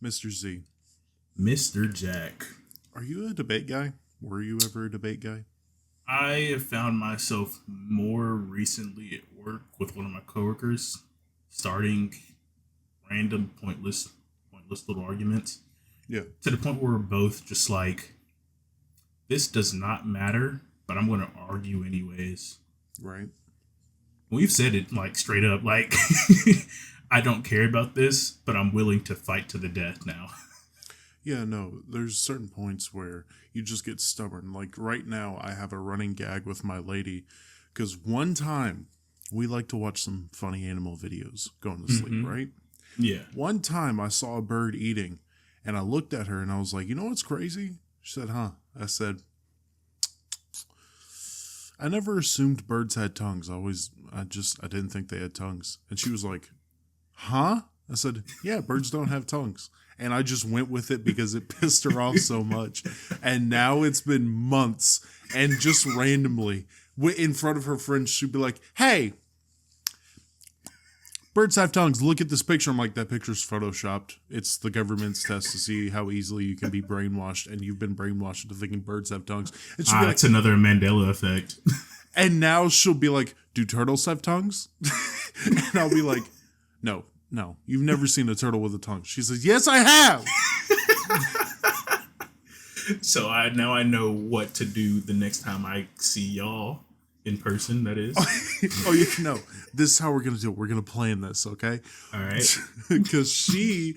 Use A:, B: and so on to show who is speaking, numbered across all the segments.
A: Mr. Z,
B: Mr. Jack.
A: are you a debate guy? Were you ever a debate guy?
B: I have found myself more recently at work with one of my coworkers starting random pointless little arguments
A: Yeah.
B: to the point where we're both just like, this does not matter, but I'm going to argue anyways.
A: Right.
B: We've said it like straight up, like, I don't care about this, but I'm willing to fight to the death now.
A: Yeah, no, there's certain points where you just get stubborn. Like right now, I have a running gag with my lady because one time we like to watch some funny animal videos going to sleep, right?
B: Yeah.
A: One time I saw a bird eating and I looked at her and I was like, you know what's crazy? She said, huh? I said, I never assumed birds had tongues. I didn't think they had tongues. And she was like, huh? I said, yeah, birds don't have tongues. And I just went with it because it pissed her off so much. And now it's been months and just randomly in front of her friends, she'd be like, hey, birds have tongues. Look at this picture. I'm like, that picture's photoshopped. It's the government's test to see how easily you can be brainwashed. And you've been brainwashed into thinking birds have tongues. And she'll be like,
B: It's another Mandela effect.
A: and now she'll be like, do turtles have tongues? And I'll be like, no, you've never seen a turtle with a tongue. She says, yes, I have.
B: So now I know what to do the next time I see y'all in person, that is.
A: Oh, no. This is how we're going to do it. We're going to plan this, okay?
B: All right.
A: Because she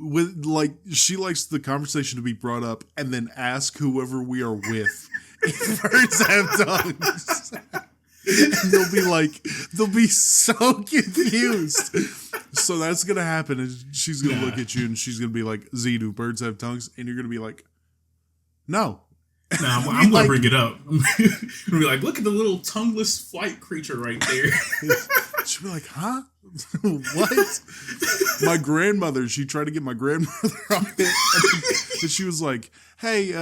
A: likes the conversation to be brought up and then ask whoever we are with if birds have tongues. And they'll be so confused. So that's going to happen. And she's going to look at you and she's going to be like, Z, do birds have tongues? And you're going to be like, no.
B: Nah, I'm going to bring it up. I'm going to be like, look at the little tongueless flight creature right there.
A: She'll be like, huh? What? My grandmother, she tried to get my grandmother on it. And she was like, hey,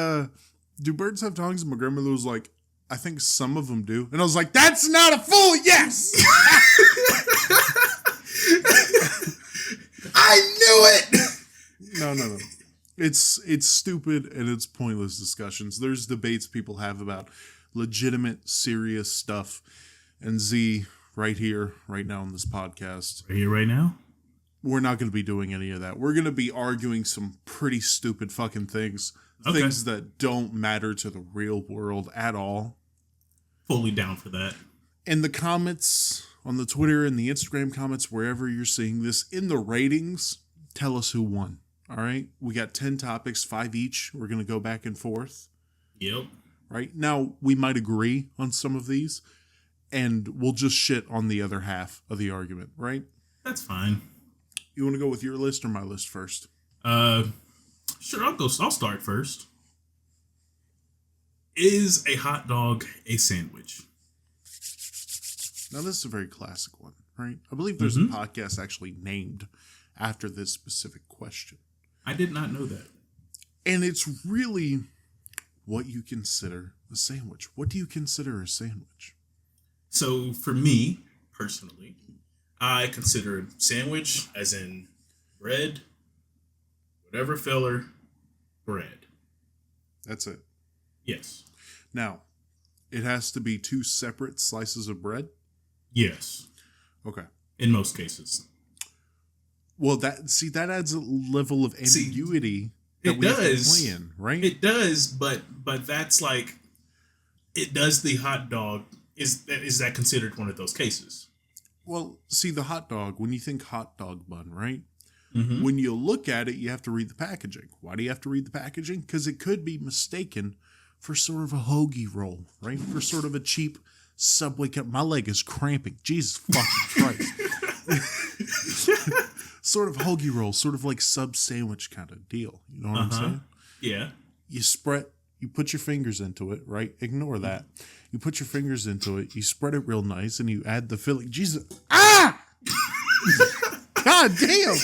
A: do birds have tongues? And my grandmother was like, I think some of them do. And I was like, that's not a full yes!
B: I knew it!
A: No. It's stupid and it's pointless discussions. There's debates people have about legitimate, serious stuff. And Z, right here, right now on this podcast.
B: Right here, right now?
A: We're not going to be doing any of that. We're going to be arguing some pretty stupid fucking things.
B: Okay.
A: Things that don't matter to the real world at all.
B: Fully down for that.
A: In the comments, on the Twitter and the Instagram comments, wherever you're seeing this, in the ratings, tell us who won. All right? We got 10 topics, 5 each. We're going to go back and forth.
B: Yep.
A: Right? Now, we might agree on some of these, and we'll just shit on the other half of the argument, right?
B: That's fine.
A: You want to go with your list or my list first?
B: Sure, I'll start first. Is a hot dog a sandwich?
A: Now, this is a very classic one, right? I believe there's a podcast actually named after this specific question.
B: I did not know that.
A: And it's really what you consider a sandwich. What do you consider a sandwich?
B: So, for me, personally, I consider a sandwich as in bread, whatever filler, bread.
A: That's it.
B: Yes.
A: Now, it has to be 2 separate slices of bread?
B: Yes.
A: Okay.
B: In most cases.
A: Well, that adds a level of ambiguity that we have to play in, right?
B: It does, but that's like, it does the hot dog. Is that considered one of those cases?
A: Well, see, the hot dog, when you think hot dog bun, right?
B: Mm-hmm.
A: When you look at it, you have to read the packaging. Why do you have to read the packaging? Because it could be mistaken for sort of a hoagie roll, right? For sort of a cheap Subway cup. My leg is cramping. Jesus fucking Christ. Sort of hoagie roll, sort of like sub sandwich kind of deal. You know what I'm saying?
B: Yeah.
A: You put your fingers into it, right? Ignore that. You put your fingers into it, you spread it real nice, and you add the filling. Jesus. Ah! God damn.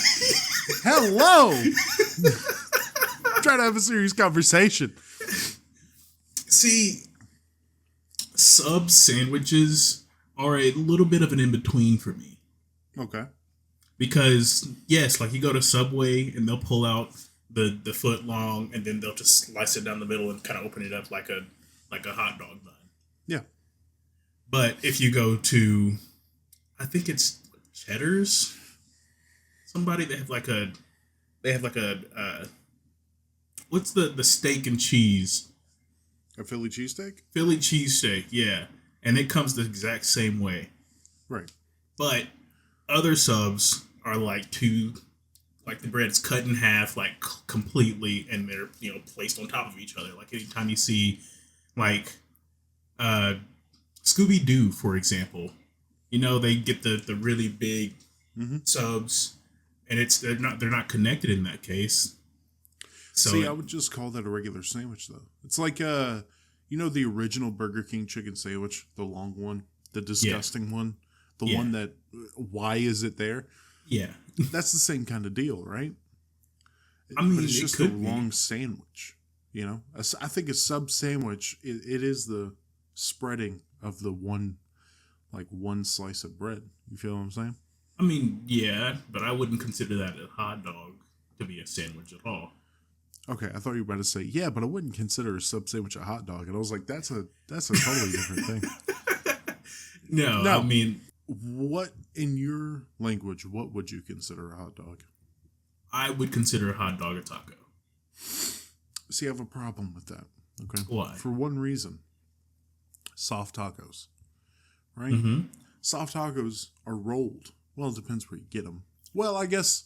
A: Hello. Trying to have a serious conversation.
B: See, sub sandwiches are a little bit of an in-between for me.
A: Okay.
B: Because yes, like you go to Subway and they'll pull out the foot long and then they'll just slice it down the middle and kind of open it up like a hot dog bun.
A: Yeah.
B: But if you go to, I think it's Cheddar's, somebody they have like a what's the steak and cheese?
A: A Philly cheesesteak?
B: Philly cheesesteak, yeah. And it comes the exact same way.
A: Right.
B: But other subs are like the bread's cut in half, like completely, and they're, placed on top of each other. Like anytime you see, like, Scooby Doo, for example, they get the really big subs, and they're not connected in that case. So
A: see, I would just call that a regular sandwich, though. It's like the original Burger King chicken sandwich, the long one, the disgusting one, the one that why is it there?
B: Yeah,
A: that's the same kind of deal, right?
B: I mean,
A: but it's just a long sandwich. I think a sub sandwich it is the spreading of the one slice of bread. You feel what I'm saying?
B: I mean, yeah, but I wouldn't consider that a hot dog to be a sandwich at all.
A: Okay, I thought you were about to say, yeah, but I wouldn't consider a sub sandwich a hot dog. And I was like, that's a totally different thing.
B: No, I mean,
A: what, in your language, what would you consider a hot dog?
B: I would consider a hot dog a taco.
A: See, I have a problem with that. Okay.
B: Why?
A: For one reason. Soft tacos. Right?
B: Mm-hmm.
A: Soft tacos are rolled. Well, it depends where you get them. Well, I guess...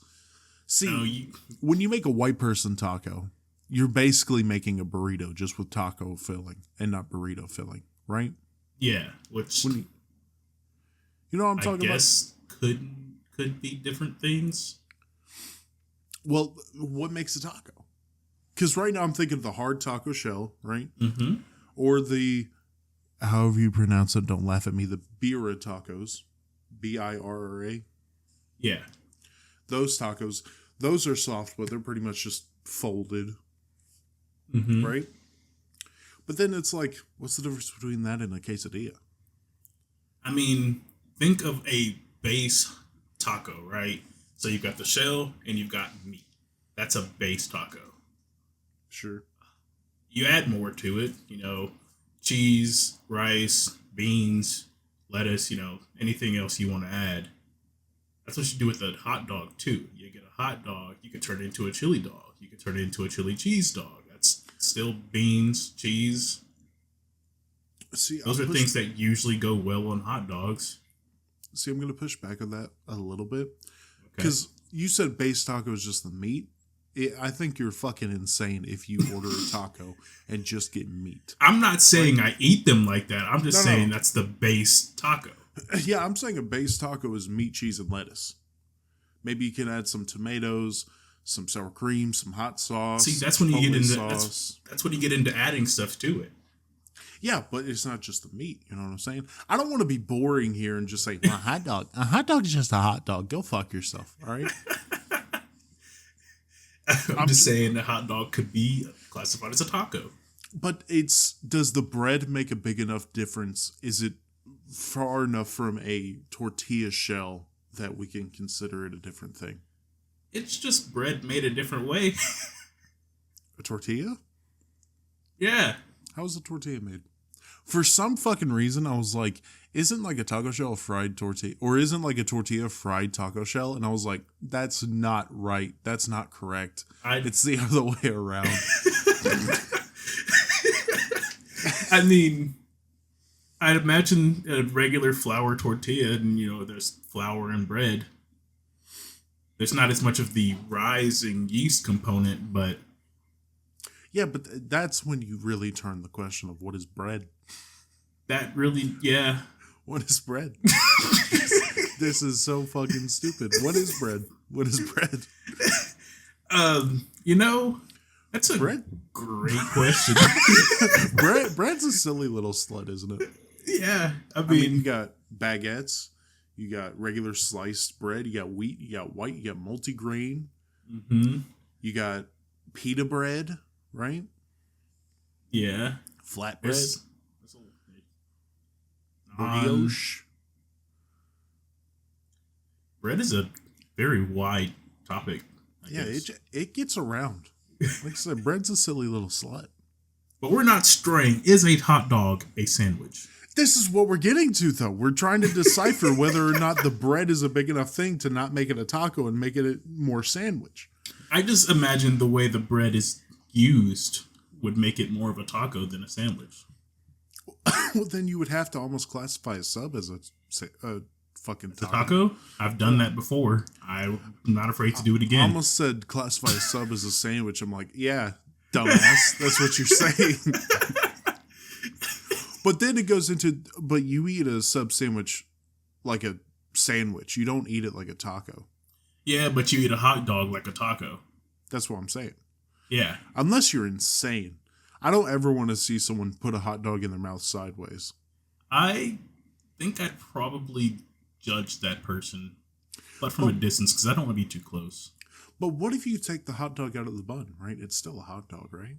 A: See, when you make a white person taco, you're basically making a burrito just with taco filling and not burrito filling, right?
B: Yeah, which
A: you know what I'm talking about? I guess
B: could be different things.
A: Well, what makes a taco? Because right now I'm thinking of the hard taco shell, right?
B: Mm-hmm.
A: Or the, however you pronounce it, don't laugh at me, the birra tacos, BIRRA.
B: Yeah.
A: Those tacos, those are soft, but they're pretty much just folded, right? But then it's like, what's the difference between that and a quesadilla?
B: I mean, think of a base taco, right? So you've got the shell and you've got meat. That's a base taco.
A: Sure.
B: You add more to it, cheese, rice, beans, lettuce, anything else you want to add. That's what you do with a hot dog, too. You get a hot dog, you can turn it into a chili dog. You can turn it into a chili cheese dog. That's still beans, cheese.
A: See,
B: those are things that usually go well on hot dogs.
A: See, I'm going to push back on that a little bit. Because you said base taco is just the meat. I think you're fucking insane if you order a taco and just get meat.
B: I'm not saying I eat them like that. I'm just saying that's the base taco.
A: Yeah, I'm saying a base taco is meat, cheese, and lettuce. Maybe you can add some tomatoes, some sour cream, some hot sauce.
B: See, that's when you get into that's when you get into adding stuff to it.
A: Yeah, but it's not just the meat. You know what I'm saying? I don't want to be boring here and just say, well, a hot dog. A hot dog is just a hot dog. Go fuck yourself. All right.
B: I'm just saying a hot dog could be classified as a taco.
A: But does the bread make a big enough difference? Is it far enough from a tortilla shell that we can consider it a different thing?
B: It's just bread made a different way.
A: A tortilla?
B: Yeah.
A: How is a tortilla made? For some fucking reason, I was like, isn't like a taco shell a fried tortilla? Or isn't like a tortilla fried taco shell? And I was like, that's not right. That's not correct. It's the other way around.
B: I mean, I'd imagine a regular flour tortilla, and there's flour and bread. There's not as much of the rising yeast component, but
A: yeah, but that's when you really turn the question of what is bread.
B: That really, yeah.
A: What is bread? This is so fucking stupid. What is bread? What is bread?
B: That's a great question.
A: Bread's a silly little slut, isn't it?
B: Yeah,
A: I mean, you got baguettes, you got regular sliced bread, you got wheat, you got white, you got multigrain, you got pita bread, right?
B: Yeah,
A: flatbread, brioche.
B: Bread is a very wide topic. I
A: Yeah,
B: guess.
A: it gets around. Like I said, bread's a silly little slut.
B: But we're not straying. Is a hot dog a sandwich?
A: This is what we're getting to, though. We're trying to decipher whether or not the bread is a big enough thing to not make it a taco and make it a more sandwich.
B: I just imagine the way the bread is used would make it more of a taco than a sandwich.
A: Well, then you would have to almost classify a sub as a fucking
B: The
A: taco.
B: taco? I've done that before. I'm not afraid to do it
A: I
B: again.
A: almost said classify a sub as a sandwich. I'm like, yeah, dumbass. That's what you're saying. But then it goes into, but you eat a sub sandwich like a sandwich. You don't eat it like a taco.
B: Yeah, but you eat a hot dog like a taco.
A: That's what I'm saying.
B: Yeah.
A: Unless you're insane. I don't ever want to see someone put a hot dog in their mouth sideways.
B: I think I'd probably judge that person, but from a distance, because I don't want to be too close.
A: But what if you take the hot dog out of the bun, right? It's still a hot dog, right?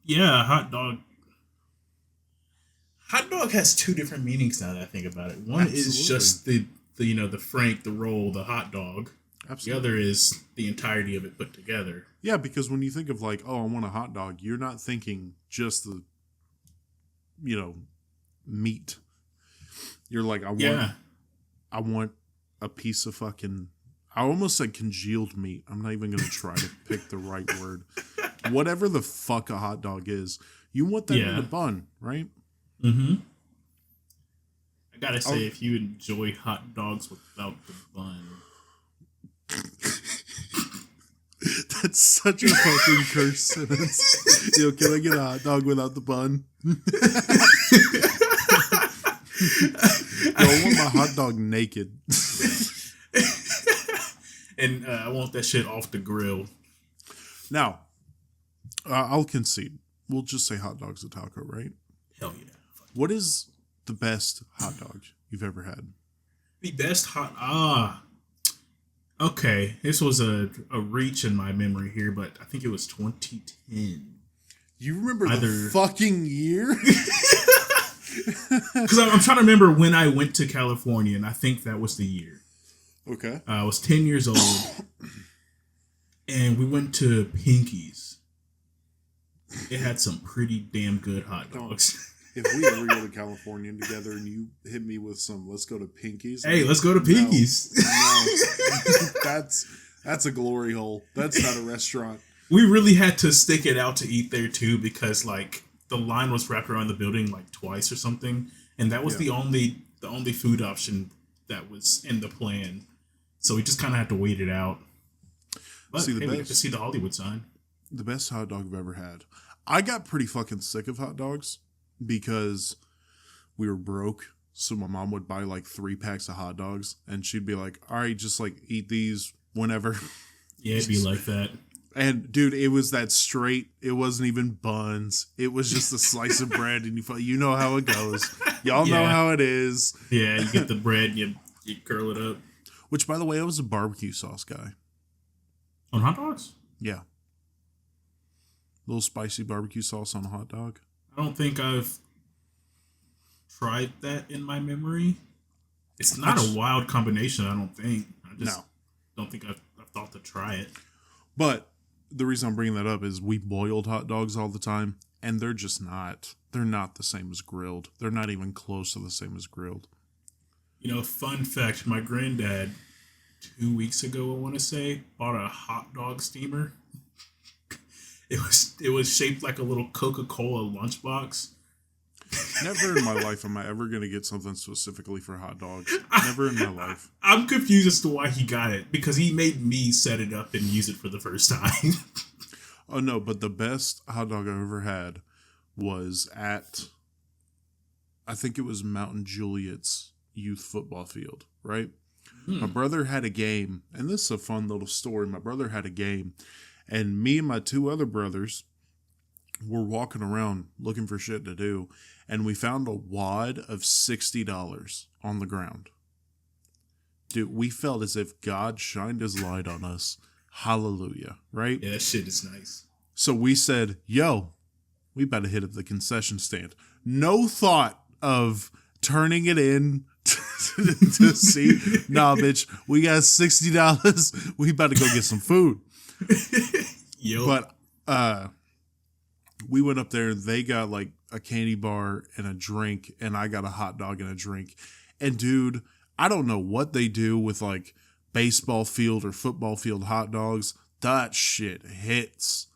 B: Yeah, hot dog. Hot dog has two different meanings now that I think about it. One is just the frank, the roll, the hot dog. Absolutely. The other is the entirety of it put together.
A: Yeah, because when you think of like, oh, I want a hot dog, you're not thinking just the, meat. You're like, I want a piece of fucking, I almost said congealed meat. I'm not even going to try to pick the right word. Whatever the fuck a hot dog is, you want that in a bun, right?
B: Mm-hmm. I gotta say, if you enjoy hot dogs without the bun.
A: That's such a fucking curse sentence. Yo, can I get a hot dog without the bun? Yo, I want my hot dog naked.
B: And I want that shit off the grill.
A: Now, I'll concede. We'll just say hot dog's a taco, right?
B: Hell yeah.
A: What is the best hot dog you've ever had?
B: The best okay, this was a reach in my memory here, but I think it was 2010.
A: You remember the fucking year?
B: Because I'm trying to remember when I went to California, and I think that was the year.
A: Okay.
B: I was 10 years old, and we went to Pinky's. It had some pretty damn good hot dogs.
A: If we ever go to California together and you hit me with some, let's go to Pinky's.
B: Hey, let's go to Pinky's.
A: No. That's a glory hole. That's not a restaurant.
B: We really had to stick it out to eat there too, because like the line was wrapped around the building like twice or something, and that was the only food option that was in the plan. So we just kind of had to wait it out. But we got to see the Hollywood sign.
A: The best hot dog I've ever had. I got pretty fucking sick of hot dogs because we were broke. So my mom would buy like 3 packs of hot dogs and she'd be like, all right, just like eat these whenever.
B: Yeah, it'd be like that.
A: And dude, it was that straight. It wasn't even buns. It was just a slice of bread, and you know how it goes. Y'all know how it is.
B: Yeah, you get the bread, you curl it up.
A: Which, by the way, I was a barbecue sauce guy.
B: On hot dogs?
A: Yeah. Little spicy barbecue sauce on a hot dog.
B: I don't think I've tried that in my memory. It's not a wild combination, I don't think. I just don't think I've thought to try it.
A: But the reason I'm bringing that up is we boiled hot dogs all the time, and they're not the same as grilled. They're not even close to the same as grilled.
B: Fun fact, my granddad 2 weeks ago, I want to say, bought a hot dog steamer. It was shaped like a little Coca-Cola lunchbox.
A: Never in my life am I ever going to get something specifically for hot dogs. Never in my life.
B: I'm confused as to why he got it, because he made me set it up and use it for the first time.
A: Oh, no, but the best hot dog I've ever had was at, I think it was Mountain Juliet's youth football field, right? My brother had a game, and this is a fun little story. My brother had a game, and me and my 2 other brothers were walking around looking for shit to do, and we found a wad of $60 on the ground. Dude, we felt as if God shined his light on us. Hallelujah, right?
B: Yeah, that shit is nice.
A: So we said, yo, we better hit up the concession stand. No thought of turning it in to see. Nah, bitch, we got $60. We about to go get some food.
B: Yep.
A: But we went up there and they got like a candy bar and a drink, and I got a hot dog and a drink. And dude, I don't know what they do with like baseball field or football field hot dogs. That shit hits.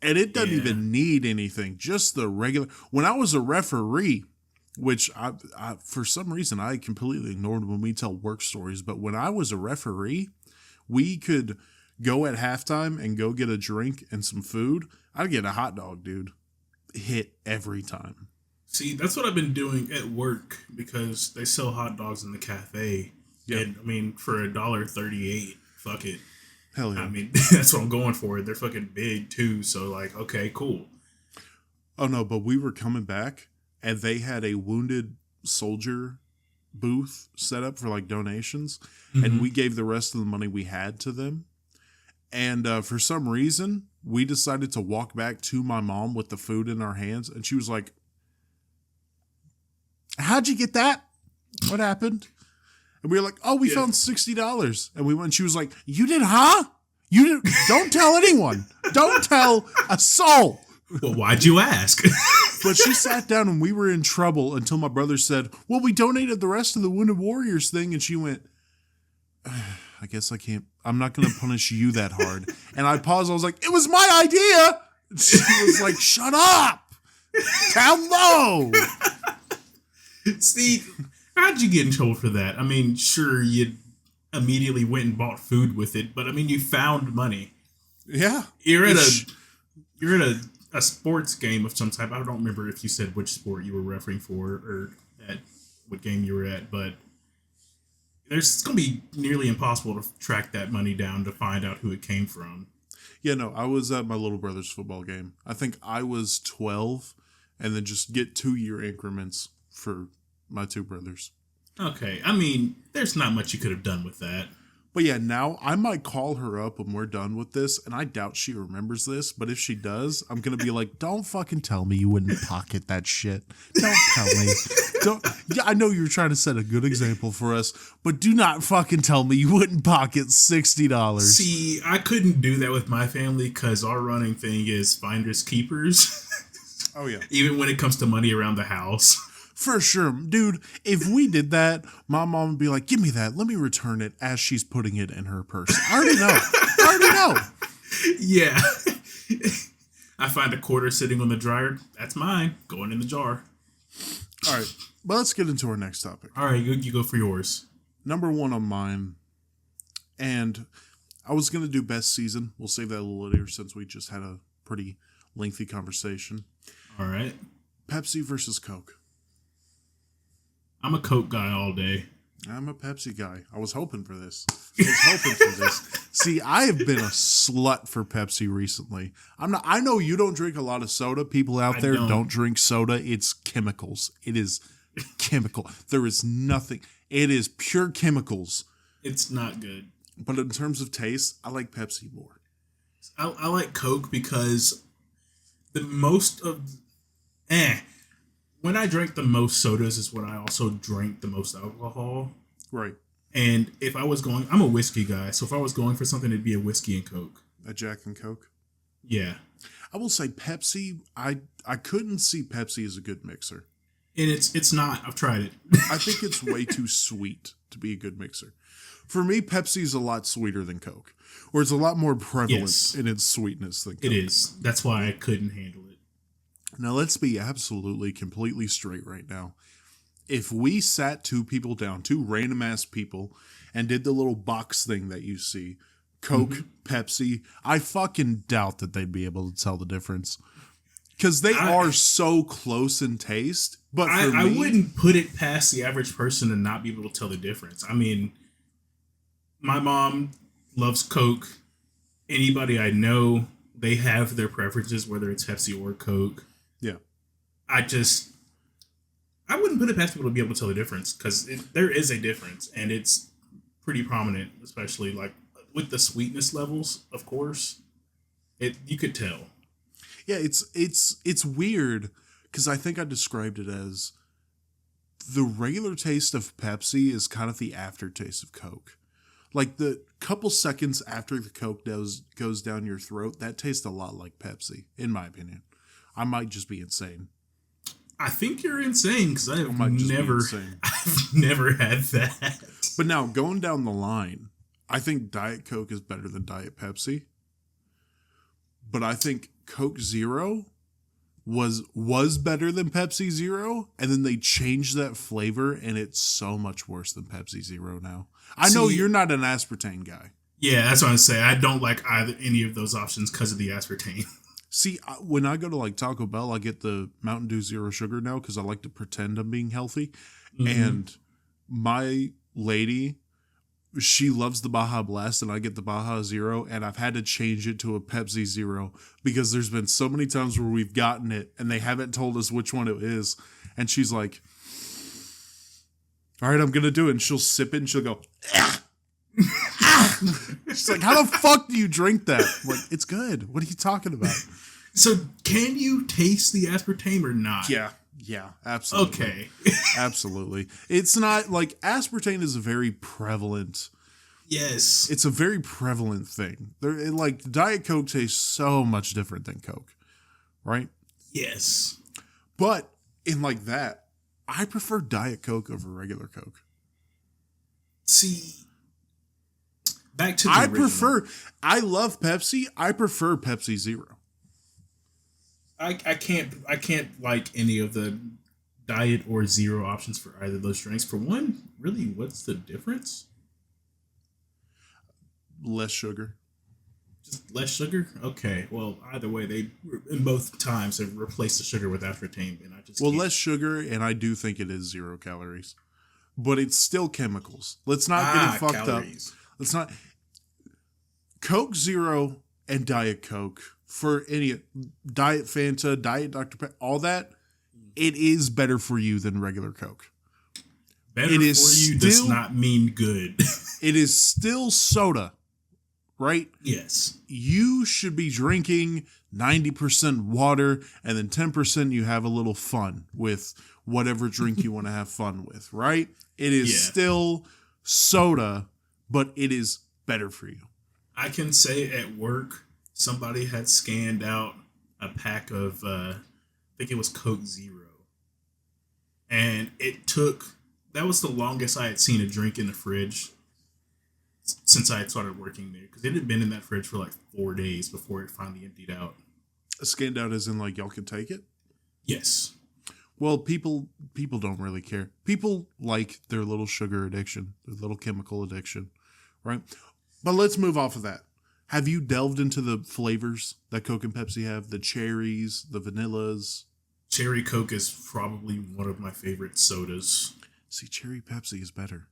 A: And it doesn't even need anything. Just the regular. When I was a referee, which I for some reason I completely ignored when we tell work stories, but when I was a referee, we could go at halftime and go get a drink and some food. I'd get a hot dog, dude. Hit every time.
B: See, that's what I've been doing at work because they sell hot dogs in the cafe. Yep. And I mean, for $1.38, fuck it.
A: Hell yeah.
B: I mean, that's what I'm going for. They're fucking big too. So like, okay, cool.
A: Oh no, but we were coming back and they had a wounded soldier booth set up for like donations. Mm-hmm. And we gave the rest of the money we had to them. And for some reason, we decided to walk back to my mom with the food in our hands. And she was like, how'd you get that? What happened? And we were like, oh, we found $60. And we went, and she was like, you did, huh? You did, don't tell anyone. Don't tell a soul.
B: Well, why'd you ask?
A: But she sat down and we were in trouble until my brother said, well, we donated the rest of the Wounded Warriors thing. And she went, I guess I can't, I'm not going to punish you that hard. And I paused. I was like, it was my idea. And she was like, shut up. Down low.
B: See, how'd you get in trouble for that? I mean, sure, you immediately went and bought food with it, but I mean, you found money.
A: Yeah.
B: You're at a sports game of some type. I don't remember if you said which sport you were refereeing for or at what game you were at, but it's going to be nearly impossible to track that money down to find out who it came from.
A: Yeah, no, I was at my little brother's football game. I think I was 12, and then just get 2-year increments for my two brothers.
B: Okay, I mean, there's not much you could have done with that.
A: But yeah, now I might call her up when we're done with this, and I doubt she remembers this, but if she does, I'm going to be like, don't fucking tell me you wouldn't pocket that shit. Don't tell me. Yeah, I know you were trying to set a good example for us, but do not fucking tell me you wouldn't pocket $60.
B: See, I couldn't do that with my family because our running thing is finders keepers.
A: Oh, yeah.
B: Even when it comes to money around the house.
A: For sure. Dude, if we did that, my mom would be like, give me that. Let me return it as she's putting it in her purse. I already know.
B: Yeah. I find a quarter sitting on the dryer. That's mine. Going in the jar.
A: All right. Well, let's get into our next topic.
B: All right. You go for yours.
A: Number one on mine. And I was going to do best season. We'll save that a little later since we just had a pretty lengthy conversation.
B: All right.
A: Pepsi versus Coke.
B: I'm a Coke guy all day.
A: I'm a Pepsi guy. I was hoping for this. See, I have been a slut for Pepsi recently. I know you don't drink a lot of soda. People out there don't drink soda. It's chemicals. It is chemical. There is nothing. It is pure chemicals.
B: It's not good.
A: But in terms of taste, I like Pepsi more.
B: I like Coke because the most of... When I drank the most sodas is when I also drank the most alcohol.
A: Right.
B: And if I was going... I'm a whiskey guy, so if I was going for something, it'd be a whiskey and Coke.
A: A Jack and Coke?
B: Yeah.
A: I will say Pepsi, I couldn't see Pepsi as a good mixer.
B: And it's not. I've tried it.
A: I think it's way too sweet to be a good mixer. For me, Pepsi is a lot sweeter than Coke. Or it's a lot more prevalent in its sweetness than Coke.
B: It is. That's why I couldn't handle it.
A: Now, let's be absolutely, completely straight right now. If we sat two people down, two random-ass people, and did the little box thing that you see, Coke, Pepsi, I fucking doubt that they'd be able to tell the difference. Because they are so close in taste. But for me,
B: I wouldn't put it past the average person to not be able to tell the difference. I mean, my mom loves Coke. Anybody I know, they have their preferences, whether it's Pepsi or Coke.
A: Yeah.
B: I wouldn't put it past people to be able to tell the difference because there is a difference and it's pretty prominent, especially like with the sweetness levels, of course. You could tell. Yeah,
A: it's weird because I think I described it as the regular taste of Pepsi is kind of the aftertaste of Coke. Like the couple seconds after the Coke goes down your throat, that tastes a lot like Pepsi, in my opinion. I might just be insane.
B: I think you're insane because I've
A: I've
B: never had that.
A: But now going down the line, I think Diet Coke is better than Diet Pepsi. But I think Coke Zero was better than Pepsi Zero, and then they changed that flavor, and it's so much worse than Pepsi Zero now. I know you're not an aspartame guy.
B: Yeah, that's what I say. I don't like any of those options because of the aspartame.
A: See, when I go to like Taco Bell, I get the Mountain Dew Zero Sugar now because I like to pretend I'm being healthy. Mm-hmm. And my lady, she loves the Baja Blast, and I get the Baja Zero, and I've had to change it to a Pepsi Zero because there's been so many times where we've gotten it and they haven't told us which one it is. And she's like, all right, I'm going to do it. And she'll sip it and she'll go, ah! She's like, how the fuck do you drink that? I'm like, it's good. What are you talking about?
B: So can you taste the aspartame or not?
A: Yeah, absolutely.
B: Okay.
A: Absolutely. It's not like aspartame is a very prevalent.
B: Yes.
A: It's a very prevalent thing. Like Diet Coke tastes so much different than Coke, right?
B: Yes.
A: But in like that, I prefer Diet Coke over regular Coke.
B: See, back to the original.
A: I love Pepsi. I prefer Pepsi Zero.
B: I can't like any of the diet or zero options for either of those drinks. For one, really, what's the difference?
A: Less sugar.
B: Just less sugar? Okay. Well, either way, they in both times have replaced the sugar with aspartame, and I just
A: less sugar, and I do think it is 0 calories, but it's still chemicals. Let's not get it fucked calories. Up. Let's not. Coke Zero and Diet Coke for any Diet Fanta, Diet Dr. Pepper, all that, it is better for you than regular Coke.
B: Better for you does not mean good.
A: It is still soda, right?
B: Yes.
A: You should be drinking 90% water, and then 10% you have a little fun with whatever drink you want to have fun with, right? It is still soda, but it is better for you.
B: I can say at work, somebody had scanned out a pack of, I think it was Coke Zero. And that was the longest I had seen a drink in the fridge since I had started working there. Because it had been in that fridge for like 4 days before it finally emptied out.
A: Scanned out as in like y'all can take it?
B: Yes.
A: Well, people don't really care. People like their little sugar addiction, their little chemical addiction, right? But let's move off of that. Have you delved into the flavors that Coke and Pepsi have? The cherries, the vanillas?
B: Cherry Coke is probably one of my favorite sodas.
A: See, Cherry Pepsi is better.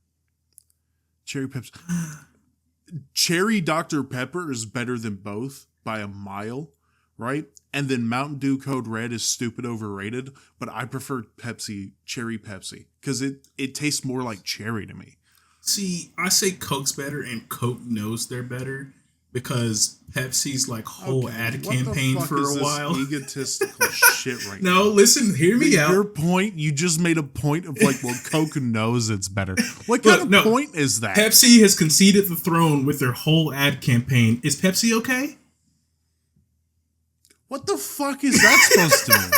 A: Cherry Pepsi. Cherry Dr. Pepper is better than both by a mile, right? And then Mountain Dew Code Red is stupid overrated, but I prefer Cherry Pepsi, because it tastes more like cherry to me.
B: See, I say Coke's better, and Coke knows they're better, because Pepsi's like whole ad campaign for a while.
A: Egotistical shit right now.
B: No, listen, hear me out.
A: Your point, you just made a point of like, well, Coke knows it's better. What kind of point is that?
B: Pepsi has conceded the throne with their whole ad campaign. Is Pepsi okay?
A: What the fuck is that supposed to mean?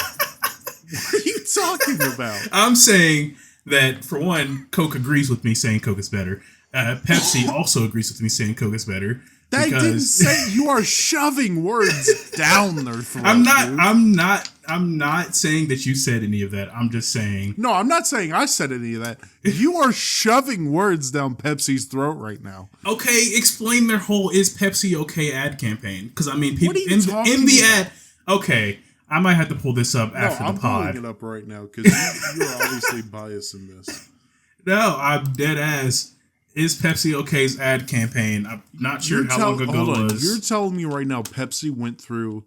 A: What are you talking about?
B: I'm saying that, for one, Coke agrees with me saying Coke is better. Pepsi also agrees with me saying Coke is better.
A: That didn't say. You are shoving words down their throat.
B: I'm not saying that you said any of that. I'm just saying.
A: No, I'm not saying I said any of that. You are shoving words down Pepsi's throat right now.
B: Okay, explain their whole "Is Pepsi okay?" ad campaign. Because I mean, people in the ad. Okay, I might have to pull this up after the pod.
A: I'm pulling it up right now because you're obviously biased in this.
B: No, I'm dead ass. Is Pepsi okay's ad campaign? I'm not sure how long ago it was.
A: You're telling me right now Pepsi went through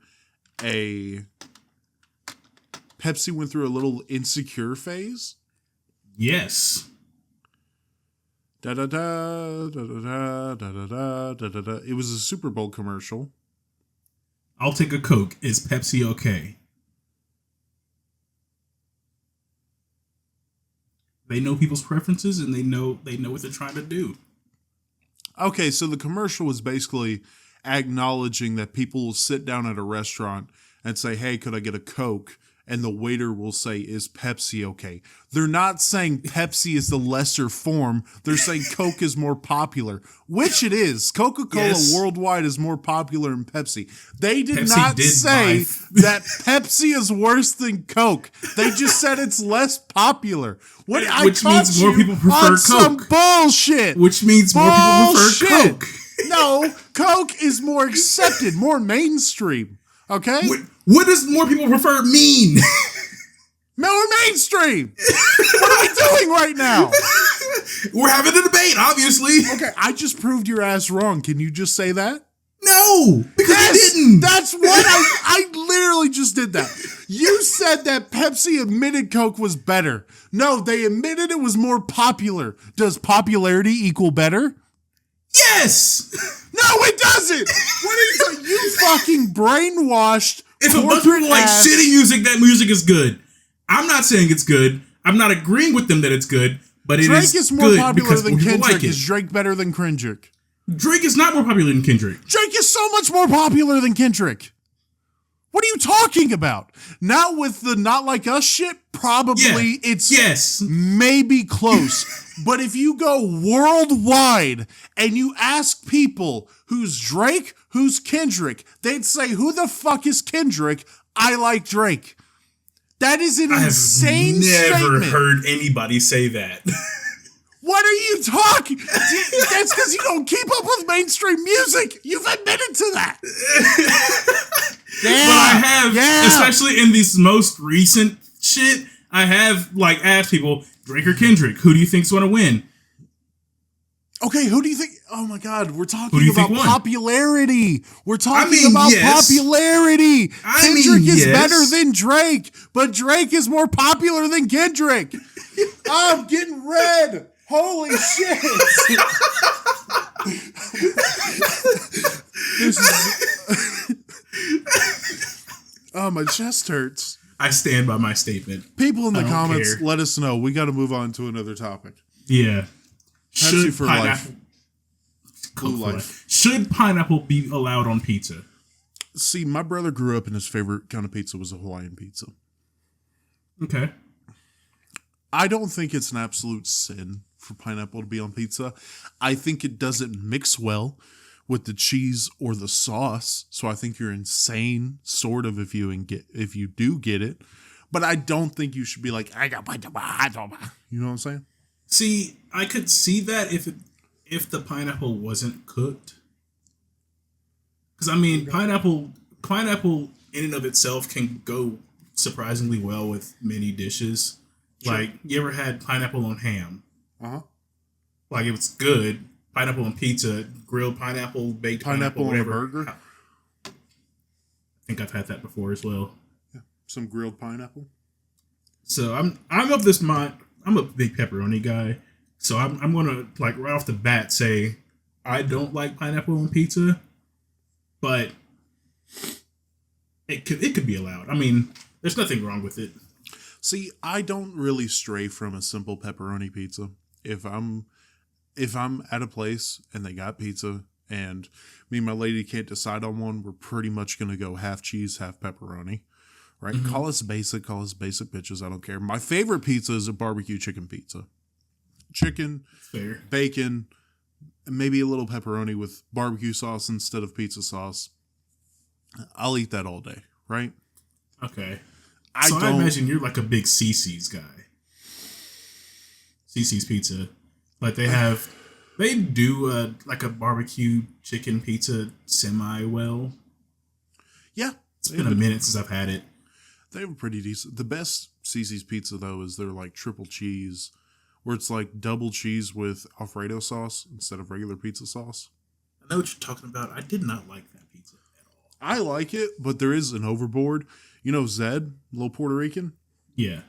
A: a little insecure phase?
B: Yes.
A: Da da da da da da da da da da. It was a Super Bowl commercial.
B: I'll take a Coke. Is Pepsi okay? they know people's preferences and they know what they're trying to do.
A: Okay, so the commercial was basically acknowledging that people will sit down at a restaurant and say, "Hey, could I get a Coke?" And the waiter will say, "Is Pepsi okay?" They're not saying Pepsi is the lesser form. They're saying Coke is more popular, which it is. Coca-Cola worldwide is more popular than Pepsi. They did not say that Pepsi is worse than Coke. They just said it's less popular.
B: Which means more people prefer Coke.
A: Some bullshit.
B: Which means more people prefer Coke.
A: No, Coke is more accepted, more mainstream. Okay?
B: What does more people prefer mean?
A: More mainstream. What are we doing right now?
B: We're having a debate, obviously.
A: Okay, I just proved your ass wrong. Can you just say that?
B: No, because you didn't.
A: That's what I literally just did that. You said that Pepsi admitted Coke was better. No, they admitted it was more popular. Does popularity equal better?
B: Yes.
A: No, it doesn't. What are you talking? You fucking brainwashed.
B: If a bunch of people like shitty music, that music is good. I'm not saying it's good. I'm not agreeing with them that it's good, but it
A: Drake is more popular than Kendrick.
B: Like
A: is Drake better than Kendrick?
B: Drake is not more popular than Kendrick.
A: Drake is so much more popular than Kendrick. What are you talking about? Not with the Not Like Us shit. Probably it's maybe close. But if you go worldwide and you ask people who's Drake, who's Kendrick, they'd say, who the fuck is Kendrick? I like Drake. That is an insane statement.
B: I've never heard anybody say that.
A: What are you talking? That's because you don't keep up with mainstream music. You've admitted to that.
B: But I have, especially in this most recent shit, I have like asked people, Drake or Kendrick, who do you think's going to win?
A: Okay, who do you think? Oh my God, we're talking about popularity. We're talking about popularity. Kendrick is better than Drake, but Drake is more popular than Kendrick. I'm getting red. Holy shit. Oh, my chest hurts.
B: I stand by my statement.
A: People in the comments, let us know. We got to move on to another topic.
B: Yeah.
A: Pepsi for life. Blue life.
B: Should pineapple be allowed on pizza?
A: See, my brother grew up and his favorite kind of pizza was a Hawaiian pizza.
B: Okay.
A: I don't think it's an absolute sin for pineapple to be on pizza. I think it doesn't mix well with the cheese or the sauce. So I think you're insane, sort of, if you do get it. But I don't think you should be like, you know what I'm saying?
B: See, I could see that if the pineapple wasn't cooked. Because I mean, pineapple in and of itself can go surprisingly well with many dishes. Sure. Like, you ever had pineapple on ham?
A: Uh-huh.
B: Like, if it's good, pineapple on pizza, grilled pineapple, baked pineapple,
A: on a burger.
B: I think I've had that before as well.
A: Yeah, some grilled pineapple.
B: So I'm of this mind. I'm a big pepperoni guy, so I'm gonna like right off the bat say I don't like pineapple on pizza, but it could be allowed. I mean, there's nothing wrong with it.
A: See, I don't really stray from a simple pepperoni pizza. If I'm at a place and they got pizza and me and my lady can't decide on one, we're pretty much gonna go half cheese, half pepperoni. Right? Mm-hmm. Call us basic bitches. I don't care. My favorite pizza is a barbecue chicken pizza. Chicken, bacon, and maybe a little pepperoni with barbecue sauce instead of pizza sauce. I'll eat that all day, right?
B: Okay. I imagine you're like a big CC's guy. CC's Pizza. Like they do like a barbecue chicken pizza semi-well.
A: Yeah.
B: It's been a minute since I've had it.
A: They were pretty decent. The best CC's Pizza, though, is their like triple cheese, where it's like double cheese with Alfredo sauce instead of regular pizza sauce.
B: I know what you're talking about. I did not like that pizza at all.
A: I like it, but there is an overboard. You know Zed, little Puerto Rican?
B: Yeah.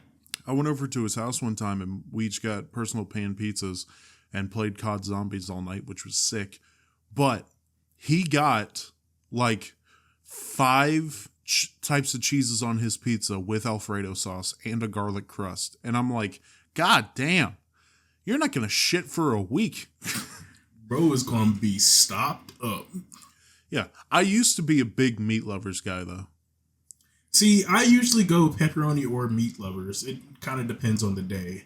A: I went over to his house one time, and we each got personal pan pizzas and played COD Zombies all night, which was sick. But he got like 5 types of cheeses on his pizza with Alfredo sauce and a garlic crust. And I'm like, God damn. You're not going to shit for a week.
B: Bro is going to be stopped up.
A: Yeah. I used to be a big meat lovers guy, though.
B: See, I usually go pepperoni or meat lovers. It kind of depends on the day.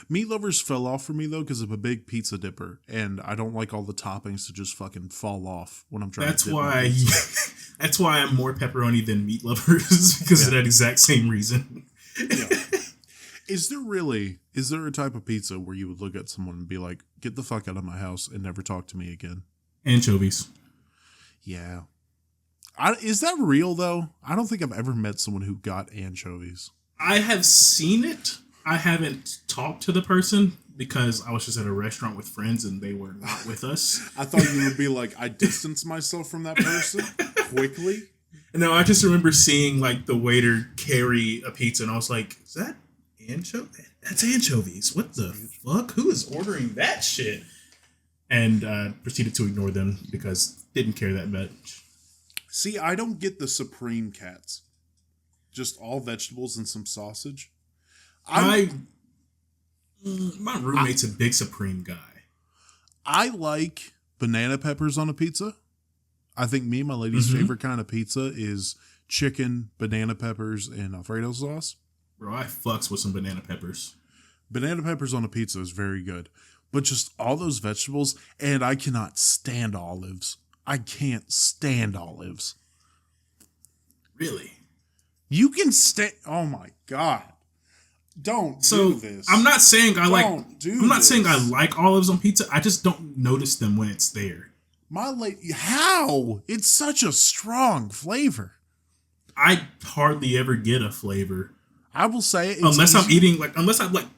A: Meat lovers fell off for me, though, because I'm a big pizza dipper, and I don't like all the toppings to just fucking fall off when I'm trying to dip my pizza.
B: That's why I'm more pepperoni than meat lovers, because of that exact same reason.
A: Yeah. Is there a type of pizza where you would look at someone and be like, get the fuck out of my house and never talk to me again?
B: Anchovies.
A: Yeah. Is that real, though? I don't think I've ever met someone who got anchovies.
B: I have seen it. I haven't talked to the person because I was just at a restaurant with friends and they were not with us.
A: I thought you would be like, I distance myself from that person quickly.
B: No, I just remember seeing like the waiter carry a pizza and I was like, is that anchovy? That's anchovies. What the fuck? Who is ordering that shit? And proceeded to ignore them because didn't care that much.
A: See, I don't get the Supreme Cats. Just all vegetables and some sausage.
B: My roommate's a big Supreme guy.
A: I like banana peppers on a pizza. I think me and my lady's favorite kind of pizza is chicken, banana peppers, and Alfredo sauce.
B: Bro, I fucks with some banana peppers.
A: Banana peppers on a pizza is very good. But just all those vegetables, and I cannot stand olives. I can't stand olives.
B: Really?
A: You can stand... Oh my God. Don't do this.
B: I'm not saying I'm not saying I like olives on pizza. I just don't notice them when it's there.
A: How? It's such a strong flavor.
B: I hardly ever get a flavor.
A: I will say
B: unless I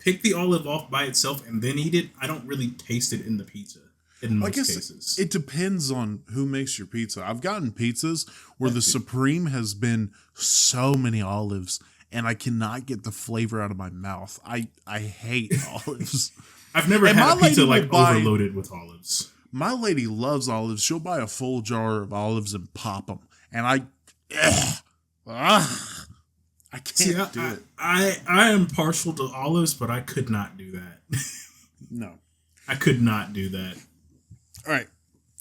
B: pick the olive off by itself and then eat it, I don't really taste it in the pizza. In most cases,
A: it depends on who makes your pizza. I've gotten pizzas where the Supreme has been so many olives, and I cannot get the flavor out of my mouth. I hate olives.
B: I've never had a pizza overloaded with olives.
A: My lady loves olives. She'll buy a full jar of olives and pop them, and I can't do it.
B: I am partial to olives, but I could not do that.
A: No,
B: I could not do that.
A: All right,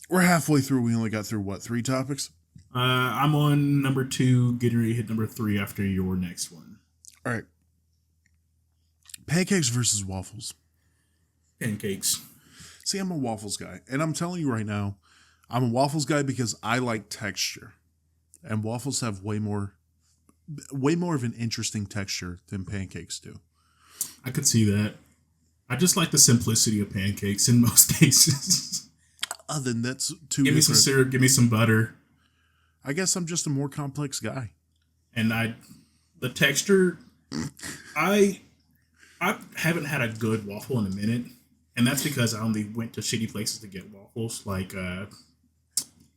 A: we're halfway through. We only got through, 3 topics?
B: I'm on number 2, getting ready to hit number 3 after your next one.
A: All right. Pancakes versus waffles.
B: Pancakes.
A: See, I'm a waffles guy. And I'm telling you right now, I'm a waffles guy because I like texture. And waffles have way more of an interesting texture than pancakes do.
B: I could see that. I just like the simplicity of pancakes in most cases.
A: Other than that's too
B: Give me some syrup, give me some butter.
A: I guess I'm just a more complex guy.
B: And the texture, I haven't had a good waffle in a minute. And that's because I only went to shitty places to get waffles, like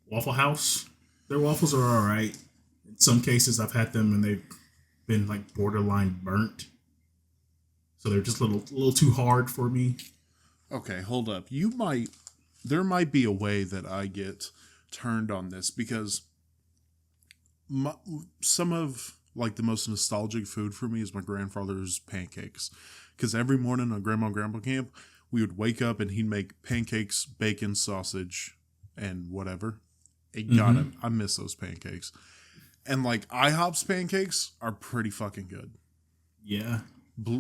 B: Waffle House. Their waffles are all right. In some cases, I've had them and they've been like borderline burnt. So they're just a little too hard for me.
A: Okay, hold up. There might be a way that I get turned on this because some of like the most nostalgic food for me is my grandfather's pancakes. Because every morning on Grandma and Grandpa camp, we would wake up and he'd make pancakes, bacon, sausage, and whatever. I miss those pancakes. And like IHOP's pancakes are pretty fucking good.
B: Yeah.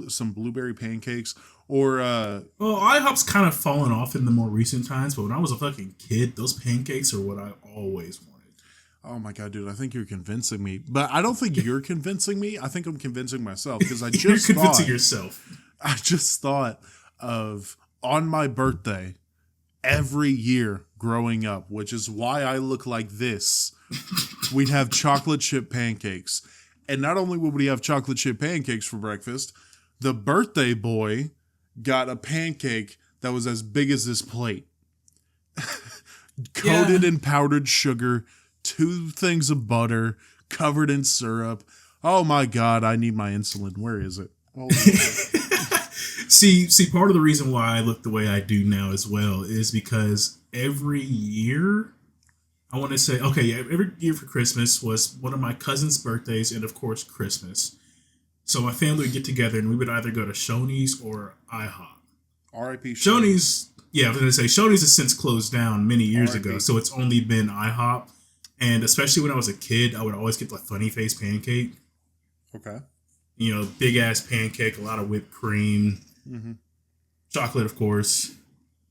A: Some blueberry pancakes or
B: well, IHOP's kind of fallen off in the more recent times, but when I was a fucking kid, those pancakes are what I always wanted.
A: Oh my God, dude, I think you're convincing me. But I don't think you're convincing me. I think I'm convincing myself because I just
B: You're convincing yourself.
A: I just thought of on my birthday every year growing up, which is why I look like this. We'd have chocolate chip pancakes. And not only would we have chocolate chip pancakes for breakfast, the birthday boy got a pancake that was as big as this plate. Coated in powdered sugar, 2 things of butter, covered in syrup. Oh my God, I need my insulin. Where is it?
B: See, part of the reason why I look the way I do now as well is because every year, I want to say, every year for Christmas was one of my cousin's birthdays and, of course, Christmas. So my family would get together and we would either go to Shoney's or IHOP.
A: R.I.P.
B: Shoney's, yeah, I was going to say Shoney's has since closed down many years
A: R.I.P.
B: ago, so it's only been IHOP. And especially when I was a kid, I would always get the funny face pancake.
A: Okay.
B: You know, big ass pancake, a lot of whipped cream, chocolate, of course.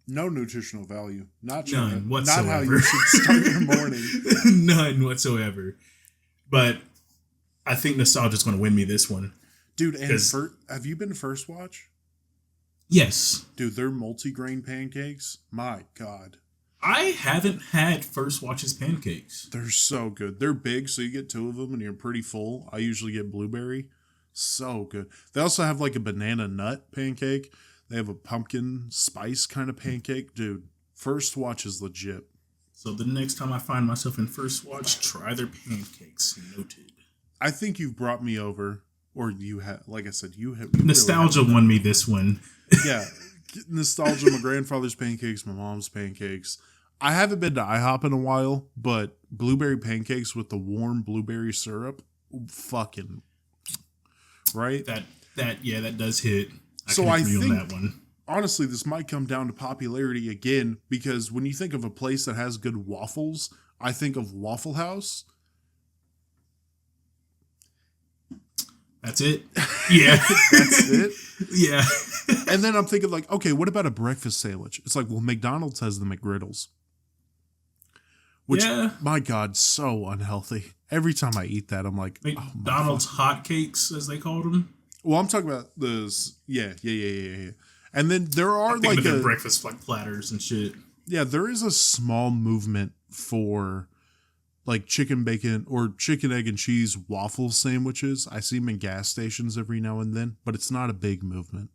A: No nutritional value.
B: None whatsoever.
A: Not how you should start your morning.
B: None whatsoever. But I think nostalgia is going to win me this one.
A: Dude, and have you been to First Watch?
B: Yes.
A: Dude, their multi-grain pancakes, my God.
B: I haven't had First Watch's pancakes.
A: They're so good. They're big, so you get 2 of them and you're pretty full. I usually get blueberry. So good. They also have like a banana nut pancake. They have a pumpkin spice kind of pancake. Dude, First Watch is legit.
B: So the next time I find myself in First Watch, try their pancakes. Noted.
A: I think you've brought me over, or you have, like I said, you have.
B: Nostalgia really won me this one.
A: Yeah. Nostalgia, my grandfather's pancakes, my mom's pancakes. I haven't been to IHOP in a while, but blueberry pancakes with the warm blueberry syrup, fucking, right?
B: That does hit.
A: I think,
B: on that one.
A: Honestly, this might come down to popularity again, because when you think of a place that has good waffles, I think of Waffle House.
B: That's it. Yeah.
A: That's it.
B: Yeah.
A: And then I'm thinking like, okay, what about a breakfast sandwich? It's like, well, McDonald's has the McGriddles. Which, my God, so unhealthy. Every time I eat that, I'm like,
B: McDonald's hotcakes, as they called them.
A: Well, I'm talking about those. Yeah. And then there are like
B: breakfast like platters and shit.
A: Yeah, there is a small movement for like chicken bacon or chicken egg and cheese waffle sandwiches. I see them in gas stations every now and then, but it's not a big movement.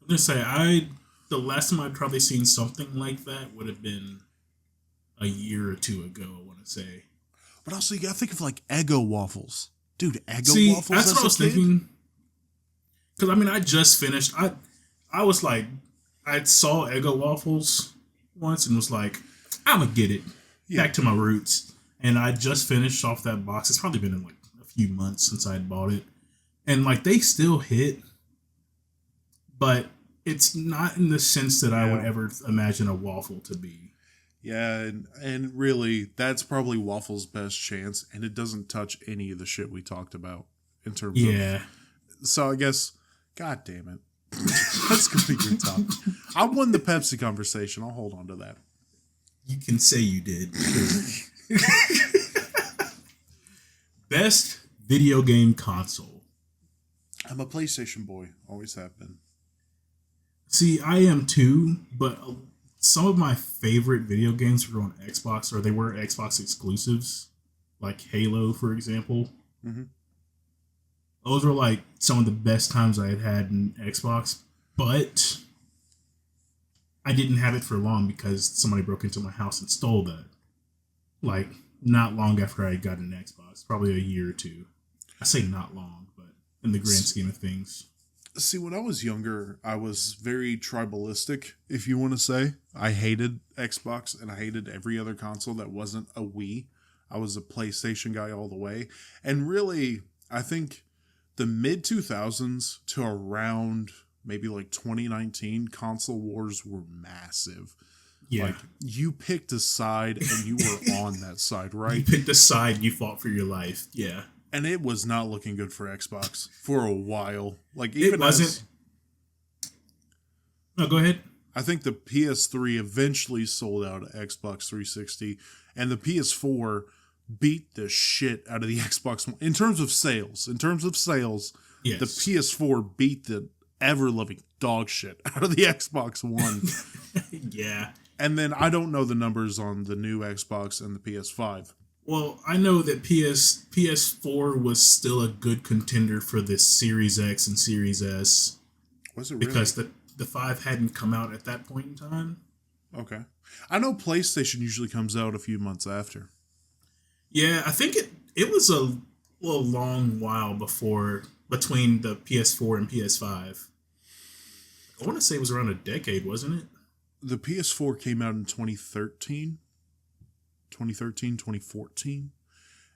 B: I'm gonna say the last time I'd probably seen something like that would have been a year or 2 ago, I want to say.
A: But also, you gotta think of like Eggo waffles. Dude, Eggo waffles.
B: That's what I was thinking. Because, I mean, I just finished. I was like, I saw Eggo waffles once and was like, I'm going to get it. Yeah. Back to my roots. And I just finished off that box. It's probably been like a few months since I had bought it. And like, they still hit. But it's not in the sense that I would ever imagine a waffle to be.
A: Yeah, and really, that's probably Waffle's best chance, and it doesn't touch any of the shit we talked about in terms of... So I guess, God damn it. That's going to be your top. I won the Pepsi conversation. I'll hold on to that.
B: You can say you did. Best video game console.
A: I'm a PlayStation boy. Always have been.
B: See, I am too, but... some of my favorite video games were on Xbox, or they were Xbox exclusives, like Halo, for example. Mm-hmm. Those were like some of the best times I had in Xbox, but I didn't have it for long because somebody broke into my house and stole that. Like, not long after I got an Xbox, probably a year or 2. I say not long, but in the grand scheme of things.
A: See, when I was younger, I was very tribalistic, if you want to say. I hated Xbox, and I hated every other console that wasn't a Wii. I was a PlayStation guy all the way. And really, I think the mid-2000s to around maybe like 2019, console wars were massive.
B: Yeah.
A: Like, you picked a side, and you were on that side, right?
B: You picked a side, and you fought for your life. Yeah.
A: And it was not looking good for Xbox for a while. Like, even
B: it wasn't. No, go ahead.
A: I think the PS3 eventually sold out of Xbox 360, and the PS4 beat the shit out of the Xbox One. In terms of sales, yes. The PS4 beat the ever-loving dog shit out of the Xbox One.
B: Yeah.
A: And then I don't know the numbers on the new Xbox and the PS5.
B: Well, I know that PS4 was still a good contender for the Series X and Series S.
A: Was it really?
B: Because the 5 hadn't come out at that point in time.
A: Okay. I know PlayStation usually comes out a few months after.
B: Yeah, I think it was a long while between the PS4 and PS5. I want to say it was around a decade, wasn't it?
A: The PS4 came out in 2013, 2014.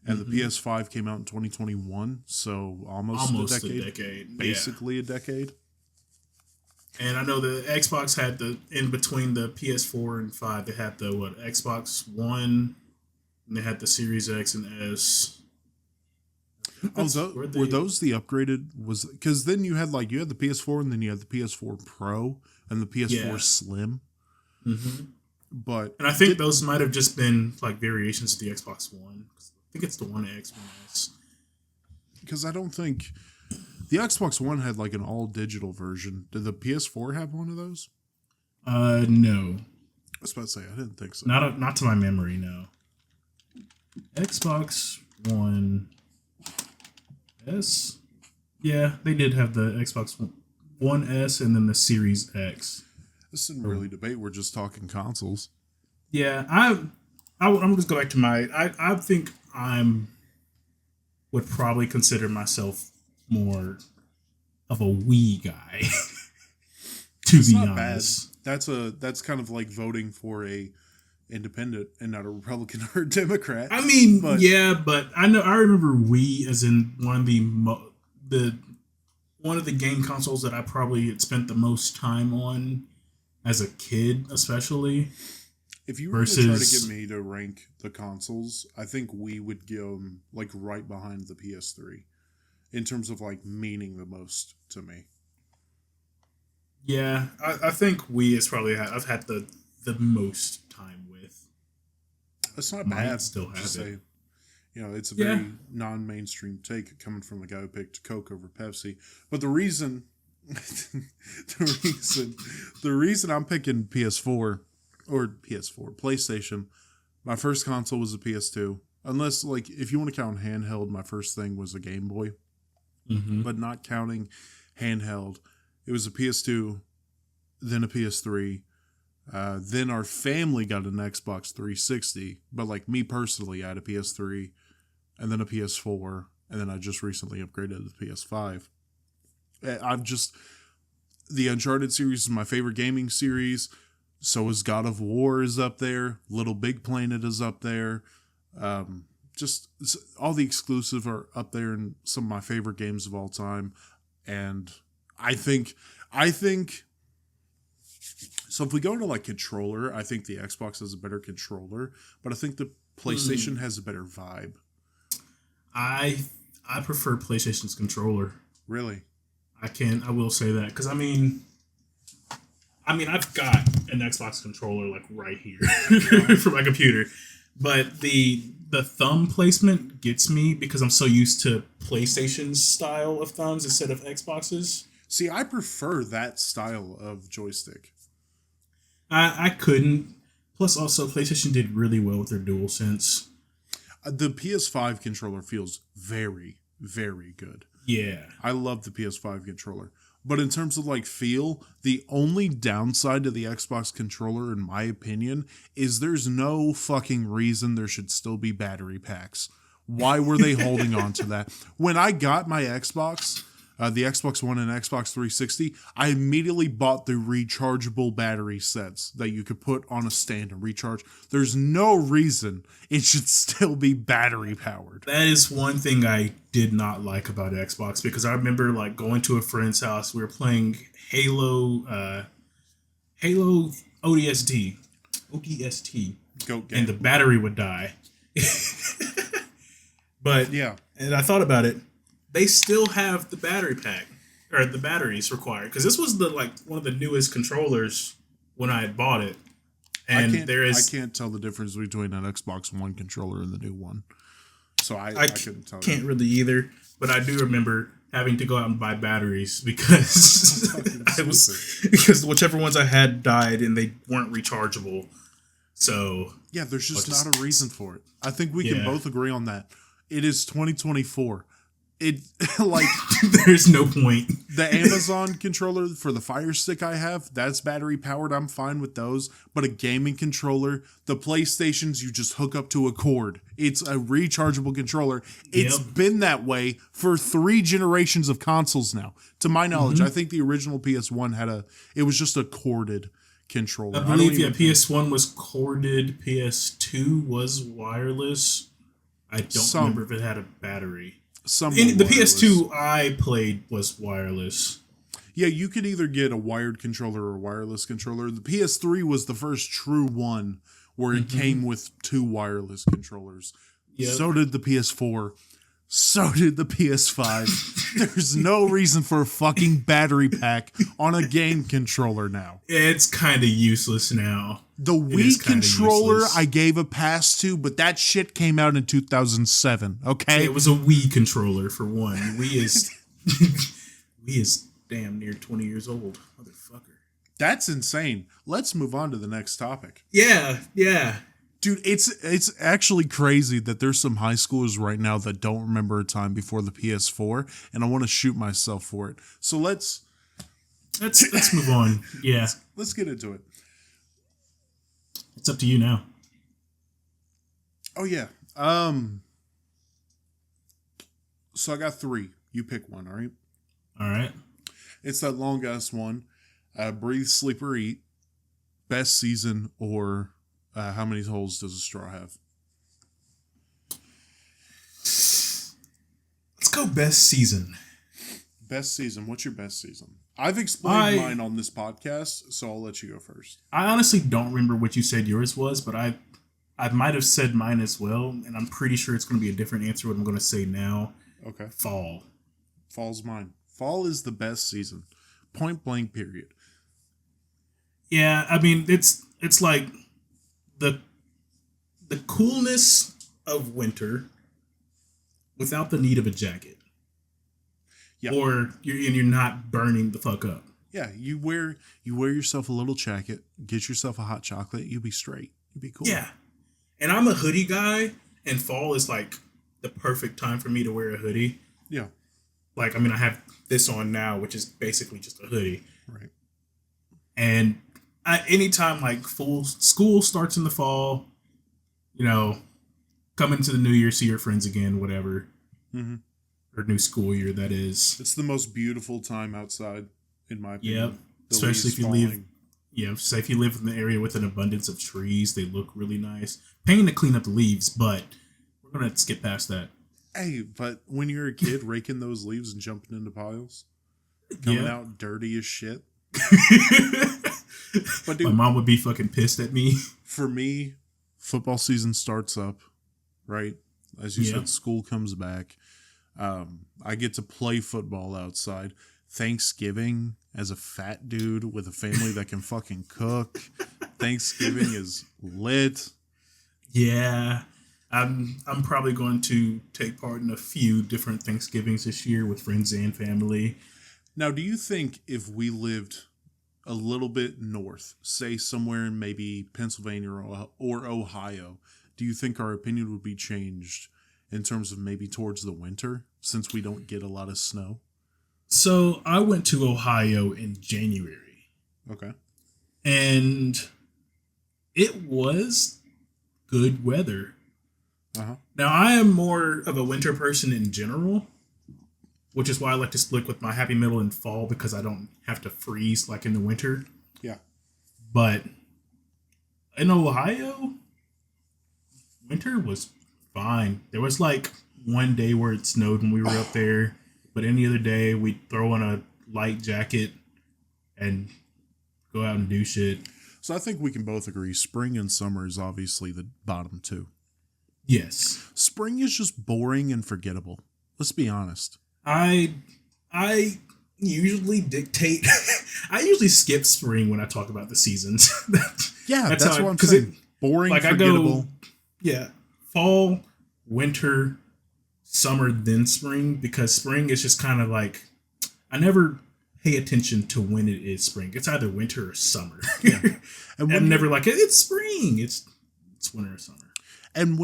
A: and the PS5 came out in 2021, so almost a decade. Basically a decade.
B: And I know the Xbox had in between the PS4 and 5, they had the Xbox One, and they had the Series X and S.
A: Were those the upgraded? Because then you had the PS4, and then you had the PS4 Pro and the PS4 Slim.
B: Mm-hmm.
A: And
B: I think those might have just been variations of the Xbox One. I think it's the One X, One S.
A: Because I don't think the Xbox One had an all digital version. Did the PS4 have one of those?
B: No.
A: I was about to say I didn't think so.
B: Not to my memory, no. Xbox One S. Yeah, they did have the Xbox One S and then the Series X.
A: This isn't really debate. We're just talking consoles.
B: Yeah, I'm just go back to I think would probably consider myself more of a Wii guy. To be honest,
A: bad. That's kind of like voting for a independent and not a Republican or a Democrat.
B: I mean, but I remember Wii as in one of the game consoles that I probably had spent the most time on as a kid, especially.
A: If you were to try to get me to rank the consoles, I think Wii would go right behind the PS3 in terms of meaning the most to me.
B: Yeah, I think Wii is probably I've had the most time with.
A: It's not bad.
B: Still have it.
A: It's a very non-mainstream take coming from the guy who picked Coke over Pepsi. But the reason I'm picking PS4 or PlayStation, my first console was a PS2. Unless if you want to count handheld, my first thing was a Game Boy.
B: Mm-hmm.
A: But not counting handheld, it was a PS2, then a PS3. Then our family got an Xbox 360. But me personally, I had a PS3 and then a PS4. And then I just recently upgraded to the PS5. The Uncharted series is my favorite gaming series. So is God of War is up there. Little Big Planet is up there. Just all the exclusive are up there in some of my favorite games of all time. And I think so if we go to controller, I think the Xbox has a better controller, but I think the PlayStation has a better vibe.
B: I prefer PlayStation's controller.
A: Really?
B: I will say that because I've got an Xbox controller right here for my computer, but the thumb placement gets me because I'm so used to PlayStation's style of thumbs instead of Xbox's.
A: See, I prefer that style of joystick.
B: I couldn't. Plus, also, PlayStation did really well with their DualSense.
A: The PS5 controller feels very, very good.
B: Yeah.
A: I love the PS5 controller. But in terms of feel, the only downside to the Xbox controller, in my opinion, is there's no fucking reason there should still be battery packs. Why were they holding on to that? When I got my Xbox, the Xbox One and Xbox 360, I immediately bought the rechargeable battery sets that you could put on a stand and recharge. There's no reason it should still be battery powered.
B: That is one thing I did not like about Xbox because I remember going to a friend's house. We were playing Halo ODST, and the battery would die. But
A: yeah,
B: and I thought about it. They still have the battery pack or the batteries required because this was one of the newest controllers when I had bought it. And I
A: can't tell the difference between an Xbox One controller and the new one, so I couldn't tell.
B: Can't really either, but I do remember having to go out and buy batteries because because whichever ones I had died and they weren't rechargeable. So
A: yeah, there's just not a reason for it. I think we can both agree on that. It is 2024.
B: There's no point.
A: The Amazon controller for the Fire Stick I have, that's battery powered. I'm fine with those. But a gaming controller, the PlayStations, you just hook up to a cord. It's a rechargeable controller. It's been that way for 3 generations of consoles now. To my knowledge, I think the original PS1 it was just a corded controller.
B: I believe PS1 was corded, PS2 was wireless. I don't remember if it had a battery.
A: The
B: PS2 I played was wireless.
A: Yeah, you could either get a wired controller or a wireless controller. The PS3 was the first true one where it came with 2 wireless controllers. Yep. So did the PS4. So did the PS5. There's no reason for a fucking battery pack on a game controller now.
B: It's kind of useless now.
A: The Wii controller I gave a pass to, but that shit came out in 2007, okay?
B: It was a Wii controller for one. Wii is damn near 20 years old. Motherfucker.
A: That's insane. Let's move on to the next topic.
B: Yeah.
A: Dude, it's actually crazy that there's some high schoolers right now that don't remember a time before the PS4, and I want to shoot myself for it. So let's
B: move on. Yeah.
A: Let's get into it.
B: It's up to you now.
A: Oh yeah. So I got 3. You pick one, all right?
B: All right.
A: It's that long ass one. Breathe, sleep, or eat. Best season, or how many holes does a straw have?
B: Let's go best season.
A: Best season. What's your best season? I've explained mine on this podcast, so I'll let you go first.
B: I honestly don't remember what you said yours was, but I might have said mine as well, and I'm pretty sure it's going to be a different answer what I'm going to say now.
A: Okay.
B: Fall.
A: Fall's mine. Fall is the best season. Point blank, period.
B: Yeah, I mean, it's like the coolness of winter without the need of a jacket. Yeah. Or you're not burning the fuck up.
A: Yeah, you wear yourself a little jacket, get yourself a hot chocolate, you'll be straight. You'll be cool.
B: Yeah. And I'm a hoodie guy, and fall is like the perfect time for me to wear a hoodie.
A: Yeah.
B: Like, I mean, I have this on now, which is basically just a hoodie.
A: Right.
B: And anytime like full school starts in the fall, come into the new year, see your friends again, whatever. Mm-hmm. Or new school year, that is.
A: It's the most beautiful time outside, in my opinion.
B: Yep. Especially if you live. Yeah, say if you live in the area with an abundance of trees, they look really nice. Pain to clean up the leaves, but we're gonna skip past that.
A: Hey, but when you're a kid, raking those leaves and jumping into piles, coming out dirty as shit.
B: But dude, my mom would be fucking pissed at me.
A: For me, football season starts up, right? As you said, school comes back. I get to play football outside. Thanksgiving, as a fat dude with a family that can fucking cook, Thanksgiving is lit.
B: Yeah. I'm probably going to take part in a few different Thanksgivings this year with friends and family.
A: Now, do you think if we lived a little bit north, say somewhere in maybe Pennsylvania or Ohio, do you think our opinion would be changed in terms of maybe towards the winter, since we don't get a lot of snow?
B: So I went to Ohio in January.
A: Okay.
B: And it was good weather. Uh-huh. Now, I am more of a winter person in general, which is why I like to split with my happy middle in fall, because I don't have to freeze like in the winter.
A: Yeah.
B: But in Ohio, winter was fine. There was like one day where it snowed when we were up there, but any other day we'd throw on a light jacket and go out and do shit.
A: So I think we can both agree spring and summer is obviously the bottom two.
B: Yes.
A: Spring is just boring and forgettable. Let's be honest.
B: I usually dictate. I usually skip spring when I talk about the seasons.
A: Yeah, that's what I'm saying. Boring, like forgettable.
B: Fall, winter, summer, then spring, because spring is just kind of like, I never pay attention to when it is spring. It's either winter or summer. Yeah. And I'm never like, it's spring. It's winter or summer.
A: And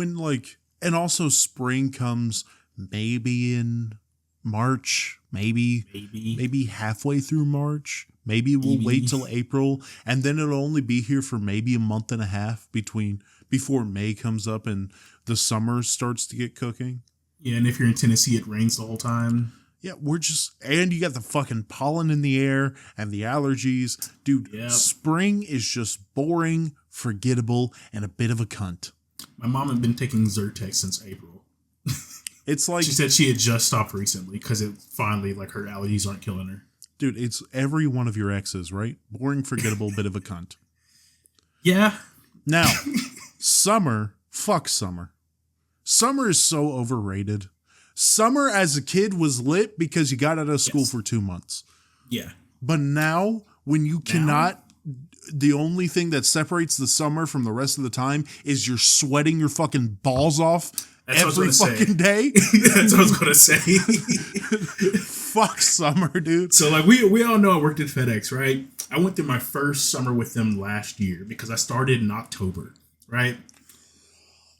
A: and also spring comes maybe in March, maybe halfway through March. Maybe we'll wait till April, and then it'll only be here for maybe a month and a half before May comes up and the summer starts to get cooking.
B: Yeah, and if you're in Tennessee, it rains the whole time.
A: Yeah, and you got the fucking pollen in the air and the allergies. Dude, yep. Spring is just boring, forgettable, and a bit of a cunt.
B: My mom had been taking Zyrtec since April.
A: It's like
B: She said she had just stopped recently because it finally, like, her allergies aren't killing her.
A: dude, it's every one of your exes, right? Boring, forgettable, bit of a cunt.
B: Yeah.
A: Now, summer, fuck summer. Summer is so overrated. Summer as a kid was lit because you got out of school for 2 months.
B: Yeah.
A: But now, when you cannot, the only thing that separates the summer from the rest of the time is you're sweating your fucking balls off every fucking day.
B: That's what I was going to say.
A: Fuck summer, dude.
B: So, like, we all know I worked at FedEx, right? I went through my first summer with them last year because I started in October, right?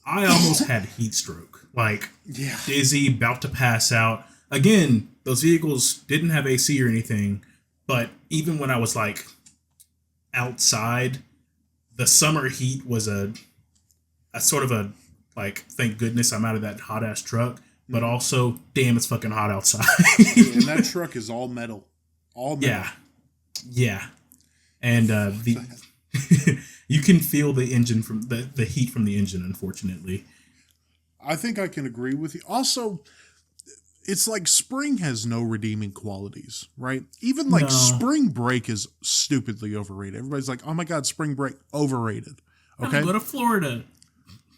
B: I almost had heat stroke. Like, dizzy, about to pass out. Again, those vehicles didn't have AC or anything, but even when I was, like, outside, the summer heat was a sort of a, like, thank goodness I'm out of that hot-ass truck, but also, damn, it's fucking hot outside.
A: And that truck is all metal. All metal.
B: Yeah. And you can feel the engine from the heat from the engine, unfortunately.
A: I think I can agree with you. Also, it's like spring has no redeeming qualities, right? Even like spring break is stupidly overrated. Everybody's like, oh my God, spring break, overrated. Okay.
B: Go to Florida.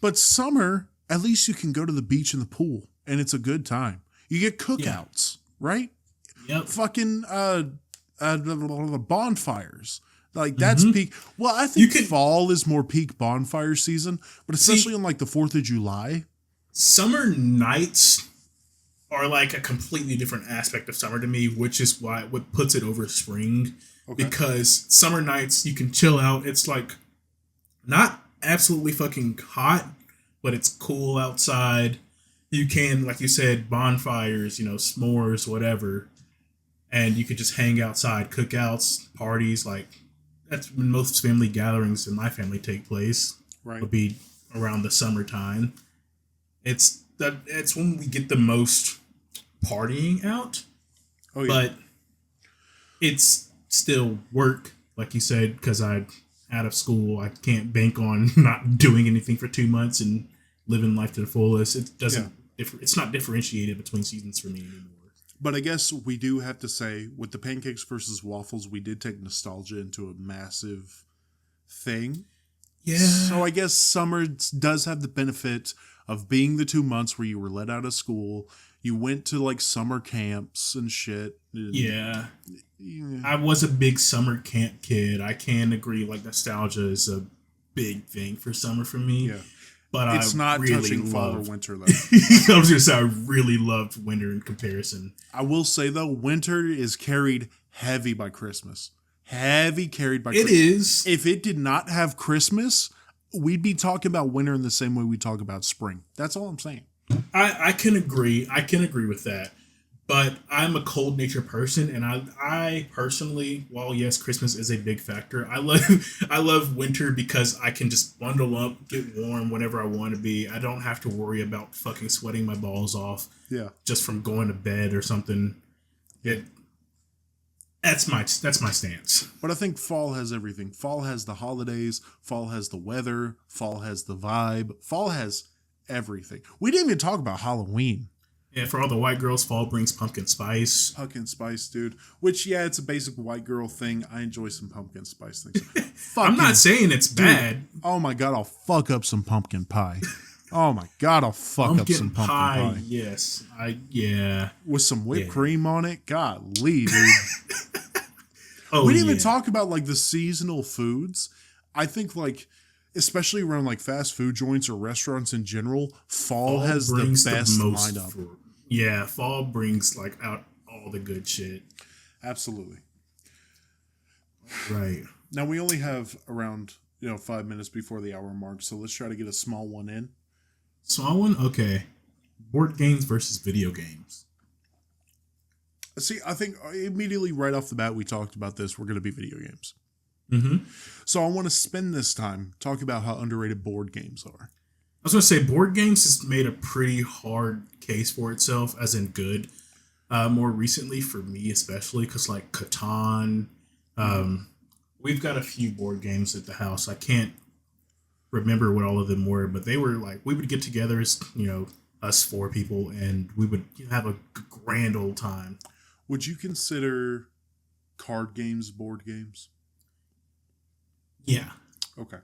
A: But summer, at least you can go to the beach and the pool, and it's a good time. You get cookouts, right?
B: Yep.
A: Fucking bonfires. Like, that's peak. Well, I think fall is more peak bonfire season, but especially on like the 4th of July.
B: Summer nights are like a completely different aspect of summer to me, which is what puts it over spring. Okay. Because summer nights, you can chill out. It's like not absolutely fucking hot, but it's cool outside. You can, like you said, bonfires, s'mores, whatever. And you could just hang outside, cookouts, parties. Like, that's when most family gatherings in my family take place. Right. Would be around the summertime. It's when we get the most partying out. Oh, yeah. But it's still work, like you said, because I'm out of school. I can't bank on not doing anything for 2 months and living life to the fullest. It doesn't. It's not differentiated between seasons for me anymore.
A: But I guess we do have to say, with the Pancakes versus Waffles, we did take nostalgia into a massive thing. Yeah. So I guess summer does have the benefit of being the 2 months where you were let out of school. You went to like summer camps and shit.
B: Yeah. I was a big summer camp kid. I can agree, like, nostalgia is a big thing for summer for me. Yeah. But it's not really touching fall or winter, though. I was going to say, I really loved winter in comparison.
A: I will say, though, winter is carried heavy by Christmas. Heavy carried by Christmas. It is. If it did not have Christmas, we'd be talking about winter in the same way we talk about spring. That's all I'm saying.
B: I can agree. I can agree with that. But I'm a cold nature person, and I personally, while yes, Christmas is a big factor, I love winter because I can just bundle up, get warm whenever I want to be. I don't have to worry about fucking sweating my balls off. Yeah. Just from going to bed or something. That's my stance.
A: But I think fall has everything. Fall has the holidays. Fall has the weather. Fall has the vibe. Fall has everything. We didn't even talk about Halloween.
B: Yeah, for all the white girls, fall brings pumpkin spice.
A: Pumpkin spice, dude. Which, yeah, it's a basic white girl thing. I enjoy some pumpkin spice things.
B: I'm not saying it's bad.
A: Oh my God, I'll fuck up some pumpkin pie. Oh my God, I'll fuck up some pumpkin pie.
B: Yes,
A: with some whipped cream on it. Golly, dude. We didn't even talk about like the seasonal foods. I think like, especially around like fast food joints or restaurants in general, fall has the best lineup.
B: Yeah, fall brings like out all the good shit.
A: Absolutely.
B: Right.
A: Now we only have around 5 minutes before the hour mark, so let's try to get a small one in.
B: Small one? Okay. Board games versus video games.
A: See, I think immediately right off the bat we talked about this. We're going to be video games.
B: Mm-hmm.
A: So I want to spend this time talking about how underrated board games are.
B: I was going to say, board games has made a pretty hard case for itself, as in good. More recently, for me especially, because like Catan, we've got a few board games at the house. I can't remember what all of them were, but they were like, we would get together as, us four people, and we would have a grand old time.
A: Would you consider card games board games?
B: Yeah.
A: Okay.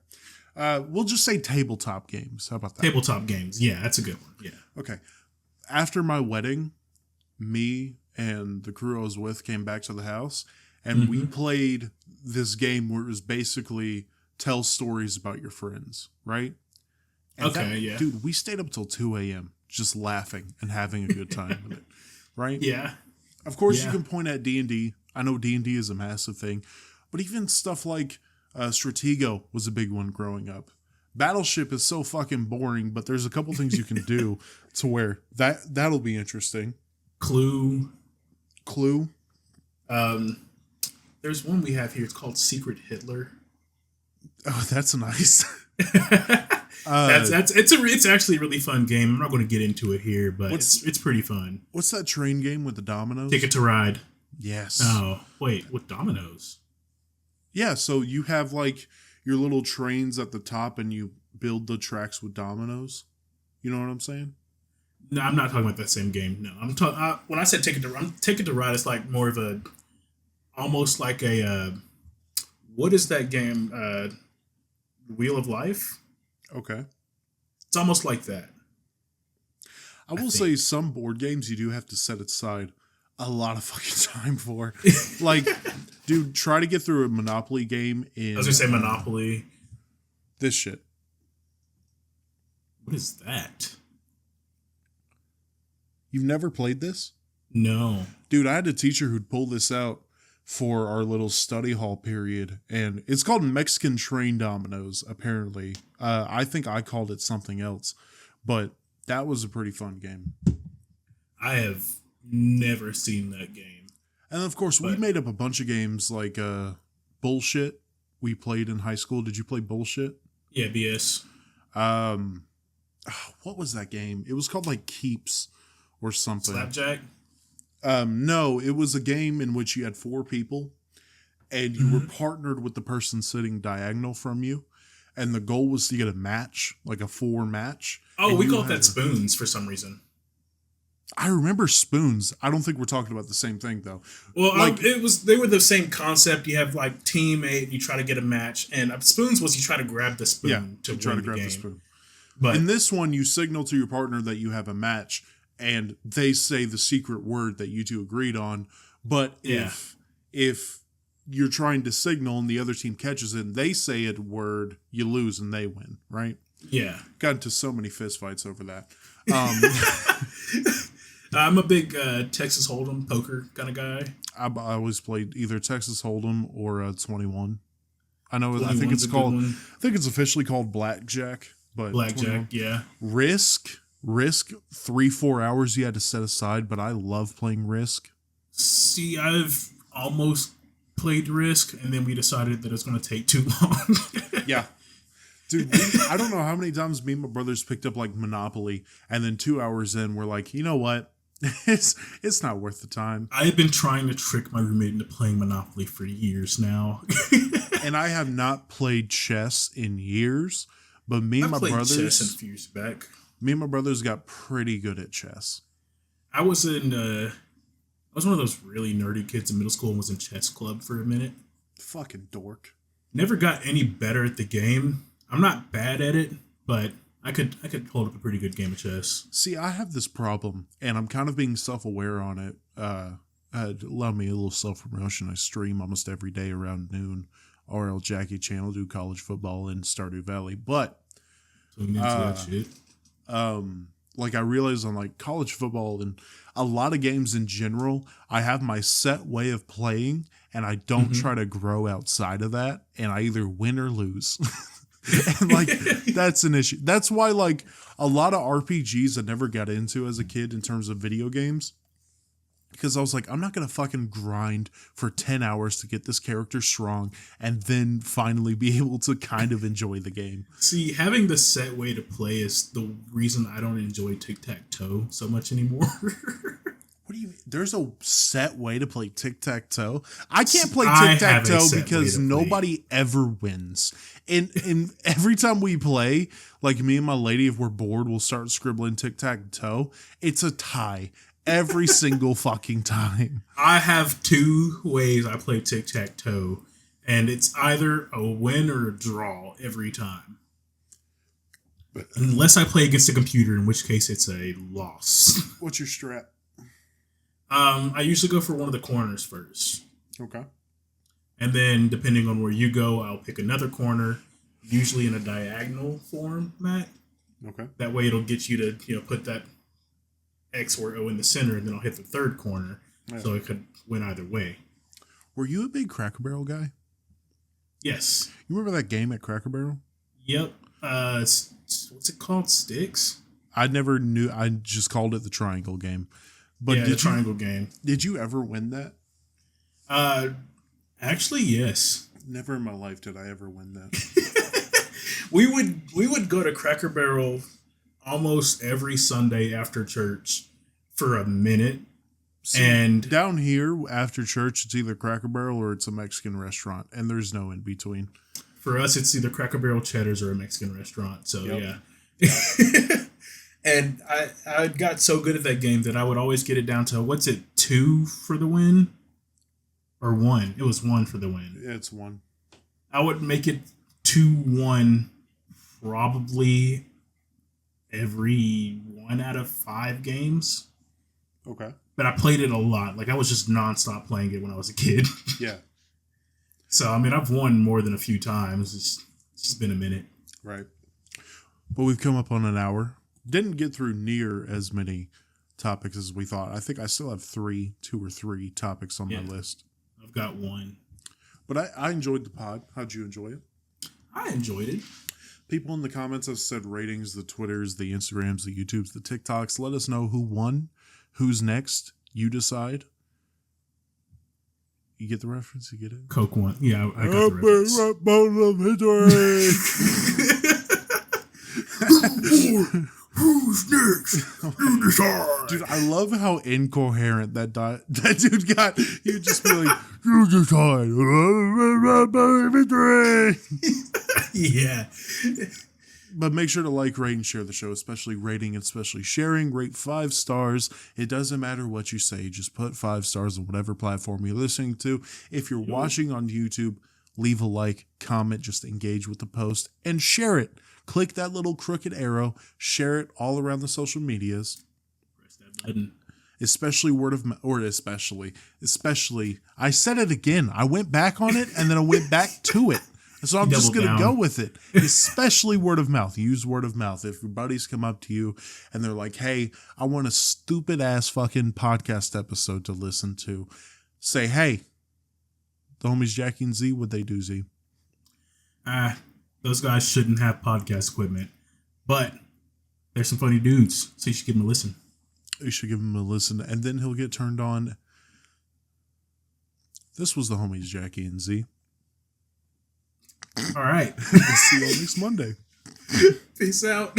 A: We'll just say tabletop games. How about that?
B: Tabletop games. Yeah, that's a good one. Yeah.
A: Okay. After my wedding, me and the crew I was with came back to the house, and we played this game where it was basically tell stories about your friends, right? And
B: yeah.
A: Dude, we stayed up till 2 a.m. just laughing and having a good time with it, right?
B: Yeah.
A: Of course, you can point at D&D. I know D&D is a massive thing, but even stuff like Stratego was a big one growing up. Battleship is so fucking boring, but there's a couple things you can do to where that'll be interesting.
B: Clue.
A: There's
B: one we have here. It's called Secret Hitler.
A: Oh, that's nice.
B: It's actually a really fun game. I'm not going to get into it here, but it's pretty fun.
A: What's that train game with the dominoes?
B: Ticket to Ride.
A: Yes.
B: Oh, wait, with dominoes?
A: Yeah, so you have like your little trains at the top and you build the tracks with dominoes. You know what I'm saying?
B: No, I'm not talking about that same game. No, I'm talking. When I said Ticket to Ride, it's like more of almost like a what is that game? Wheel of Life.
A: Okay.
B: It's almost like that.
A: I will say some board games you do have to set aside a lot of fucking time for. Like, dude, try to get through a Monopoly game in...
B: I was going to say Monopoly.
A: This shit.
B: What is that?
A: You've never played this?
B: No.
A: Dude, I had a teacher who'd pull this out for our little study hall period, and it's called Mexican Train Dominoes, apparently. I think I called it something else, but that was a pretty fun game.
B: I have never seen that game.
A: And of course, we made up a bunch of games like Bullshit we played in high school. Did you play Bullshit?
B: Yeah, BS.
A: What was that game? It was called like Keeps or something.
B: Slapjack?
A: No, it was a game in which you had four people and you were partnered with the person sitting diagonal from you. And the goal was to get a match, like a 4 match.
B: Oh, we called that Spoons for some reason.
A: I remember Spoons. I don't think we're talking about the same thing though.
B: Well, they were the same concept. You have like teammate, you try to get a match, and Spoons was you try to grab the spoon to try to grab the spoon.
A: But in this one, you signal to your partner that you have a match, and they say the secret word that you two agreed on. But if you're trying to signal and the other team catches it and they say a word, you lose and they win, right?
B: Yeah.
A: Got into so many fistfights over that.
B: I'm a big Texas Hold'em poker kind of guy.
A: I always played either Texas Hold'em or 21. I know. I think it's called. I think it's officially called Blackjack. But
B: Blackjack, 21. Yeah.
A: Risk 3-4 hours you had to set aside. But I love playing Risk.
B: See, I've almost played Risk, and then we decided that it's going to take too long.
A: Yeah. Dude, I don't know how many times me and my brothers picked up like Monopoly, and then 2 hours in, we're like, you know what? It's not worth the time.
B: I have been trying to trick my roommate into playing Monopoly for years now.
A: And I have not played chess in years, but me and my brothers
B: chess a few years back.
A: Me and my brothers got pretty good at chess.
B: I was one of those really nerdy kids in middle school and was in chess club for a minute.
A: Fucking dork.
B: Never got any better at the game. I'm not bad at it, but I could hold up a pretty good game of chess.
A: See, I have this problem, and I'm kind of being self-aware on it. Allow me a little self-promotion. I stream almost every day around noon. RLH channel, do college football in Stardew Valley. But
B: that shit.
A: Like I realize on like college football and a lot of games in general, I have my set way of playing, and I don't try to grow outside of that, and I either win or lose. And like that's an issue. That's why like a lot of RPGs I never got into as a kid in terms of video games, because I was like, I'm not gonna fucking grind for 10 hours to get this character strong and then finally be able to kind of enjoy the game.
B: See, having the set way to play is the reason I don't enjoy tic-tac-toe so much anymore.
A: What What do you mean? There's a set way to play tic-tac-toe? I can't play
B: I have a
A: tic-tac-toe
B: set way
A: because
B: to play.
A: nobody ever wins. And every time we play, like me and my lady, if we're bored, we'll start scribbling tic-tac-toe. It's a tie every single fucking time.
B: I have 2 ways I play tic-tac-toe, and it's either a win or a draw every time. Unless I play against a computer, in which case it's a loss.
A: What's your strat?
B: I usually go for one of the corners first.
A: Okay.
B: And then, depending on where you go, I'll pick another corner, usually in a diagonal format.
A: Okay.
B: That way it'll get you to, put that X or O in the center, and then I'll hit the third corner. Yeah. So it could win either way. Were
A: you a big Cracker Barrel guy?
B: Yes.
A: You remember that game at Cracker Barrel?
B: Yep. What's it called? Sticks?
A: I never knew. I just called it the triangle game. But
B: yeah, the triangle game.
A: Did you ever win that?
B: Actually, yes.
A: Never in my life did I ever win that.
B: we would go to Cracker Barrel almost every Sunday after church for a minute. See, and
A: down here after church, it's either Cracker Barrel or it's a Mexican restaurant, and there's no in between.
B: For us, it's either Cracker Barrel, Cheddar's, or a Mexican restaurant. So,
A: yep.
B: Yeah. And I got so good at that game that I would always get it down to, 2 for the win? Or 1? It was 1 for the win.
A: Yeah, it's 1.
B: I would make it 2-1 probably every 1 out of 5 games.
A: Okay.
B: But I played it a lot. Like, I was just nonstop playing it when I was a kid.
A: Yeah.
B: So, I mean, I've won more than a few times. It's just been a minute.
A: Right. But we've come up on an hour. Didn't get through near as many topics as we thought. I think I still have 2 or 3 topics on my list.
B: I've got 1.
A: But I enjoyed the pod. How'd you enjoy it?
B: I enjoyed it.
A: People in the comments have said ratings, the Twitters, the Instagrams, the YouTubes, the TikToks. Let us know who won, who's next. You decide. You get the reference? You get it?
B: Coke won. Yeah, I got the reference. Who's next? You decide.
A: Dude, I love how incoherent that dude got. He would just be like, you decide.
B: Yeah.
A: But make sure to like, rate, and share the show, especially rating and especially sharing. Rate 5 stars. It doesn't matter what you say. Just put 5 stars on whatever platform you're listening to. If you're watching on YouTube, leave a like, comment, just engage with the post, and share it. Click that little crooked arrow, share it all around the social medias.
B: Press that button.
A: Especially word of mouth, or especially, I said it again. I went back on it and then I went back to it. So I'm just going to go with it. Especially word of mouth. Use word of mouth. If your buddies come up to you and they're like, hey, I want a stupid ass fucking podcast episode to listen to, say, hey, the homies Jackie and Z, what'd they do, Z?
B: Those guys shouldn't have podcast equipment, but they're some funny dudes, so you should give them a listen.
A: You should give him a listen, and then he'll get turned on. This was the homies Jackie and Z.
B: All right.
A: We'll see you all next Monday.
B: Peace out.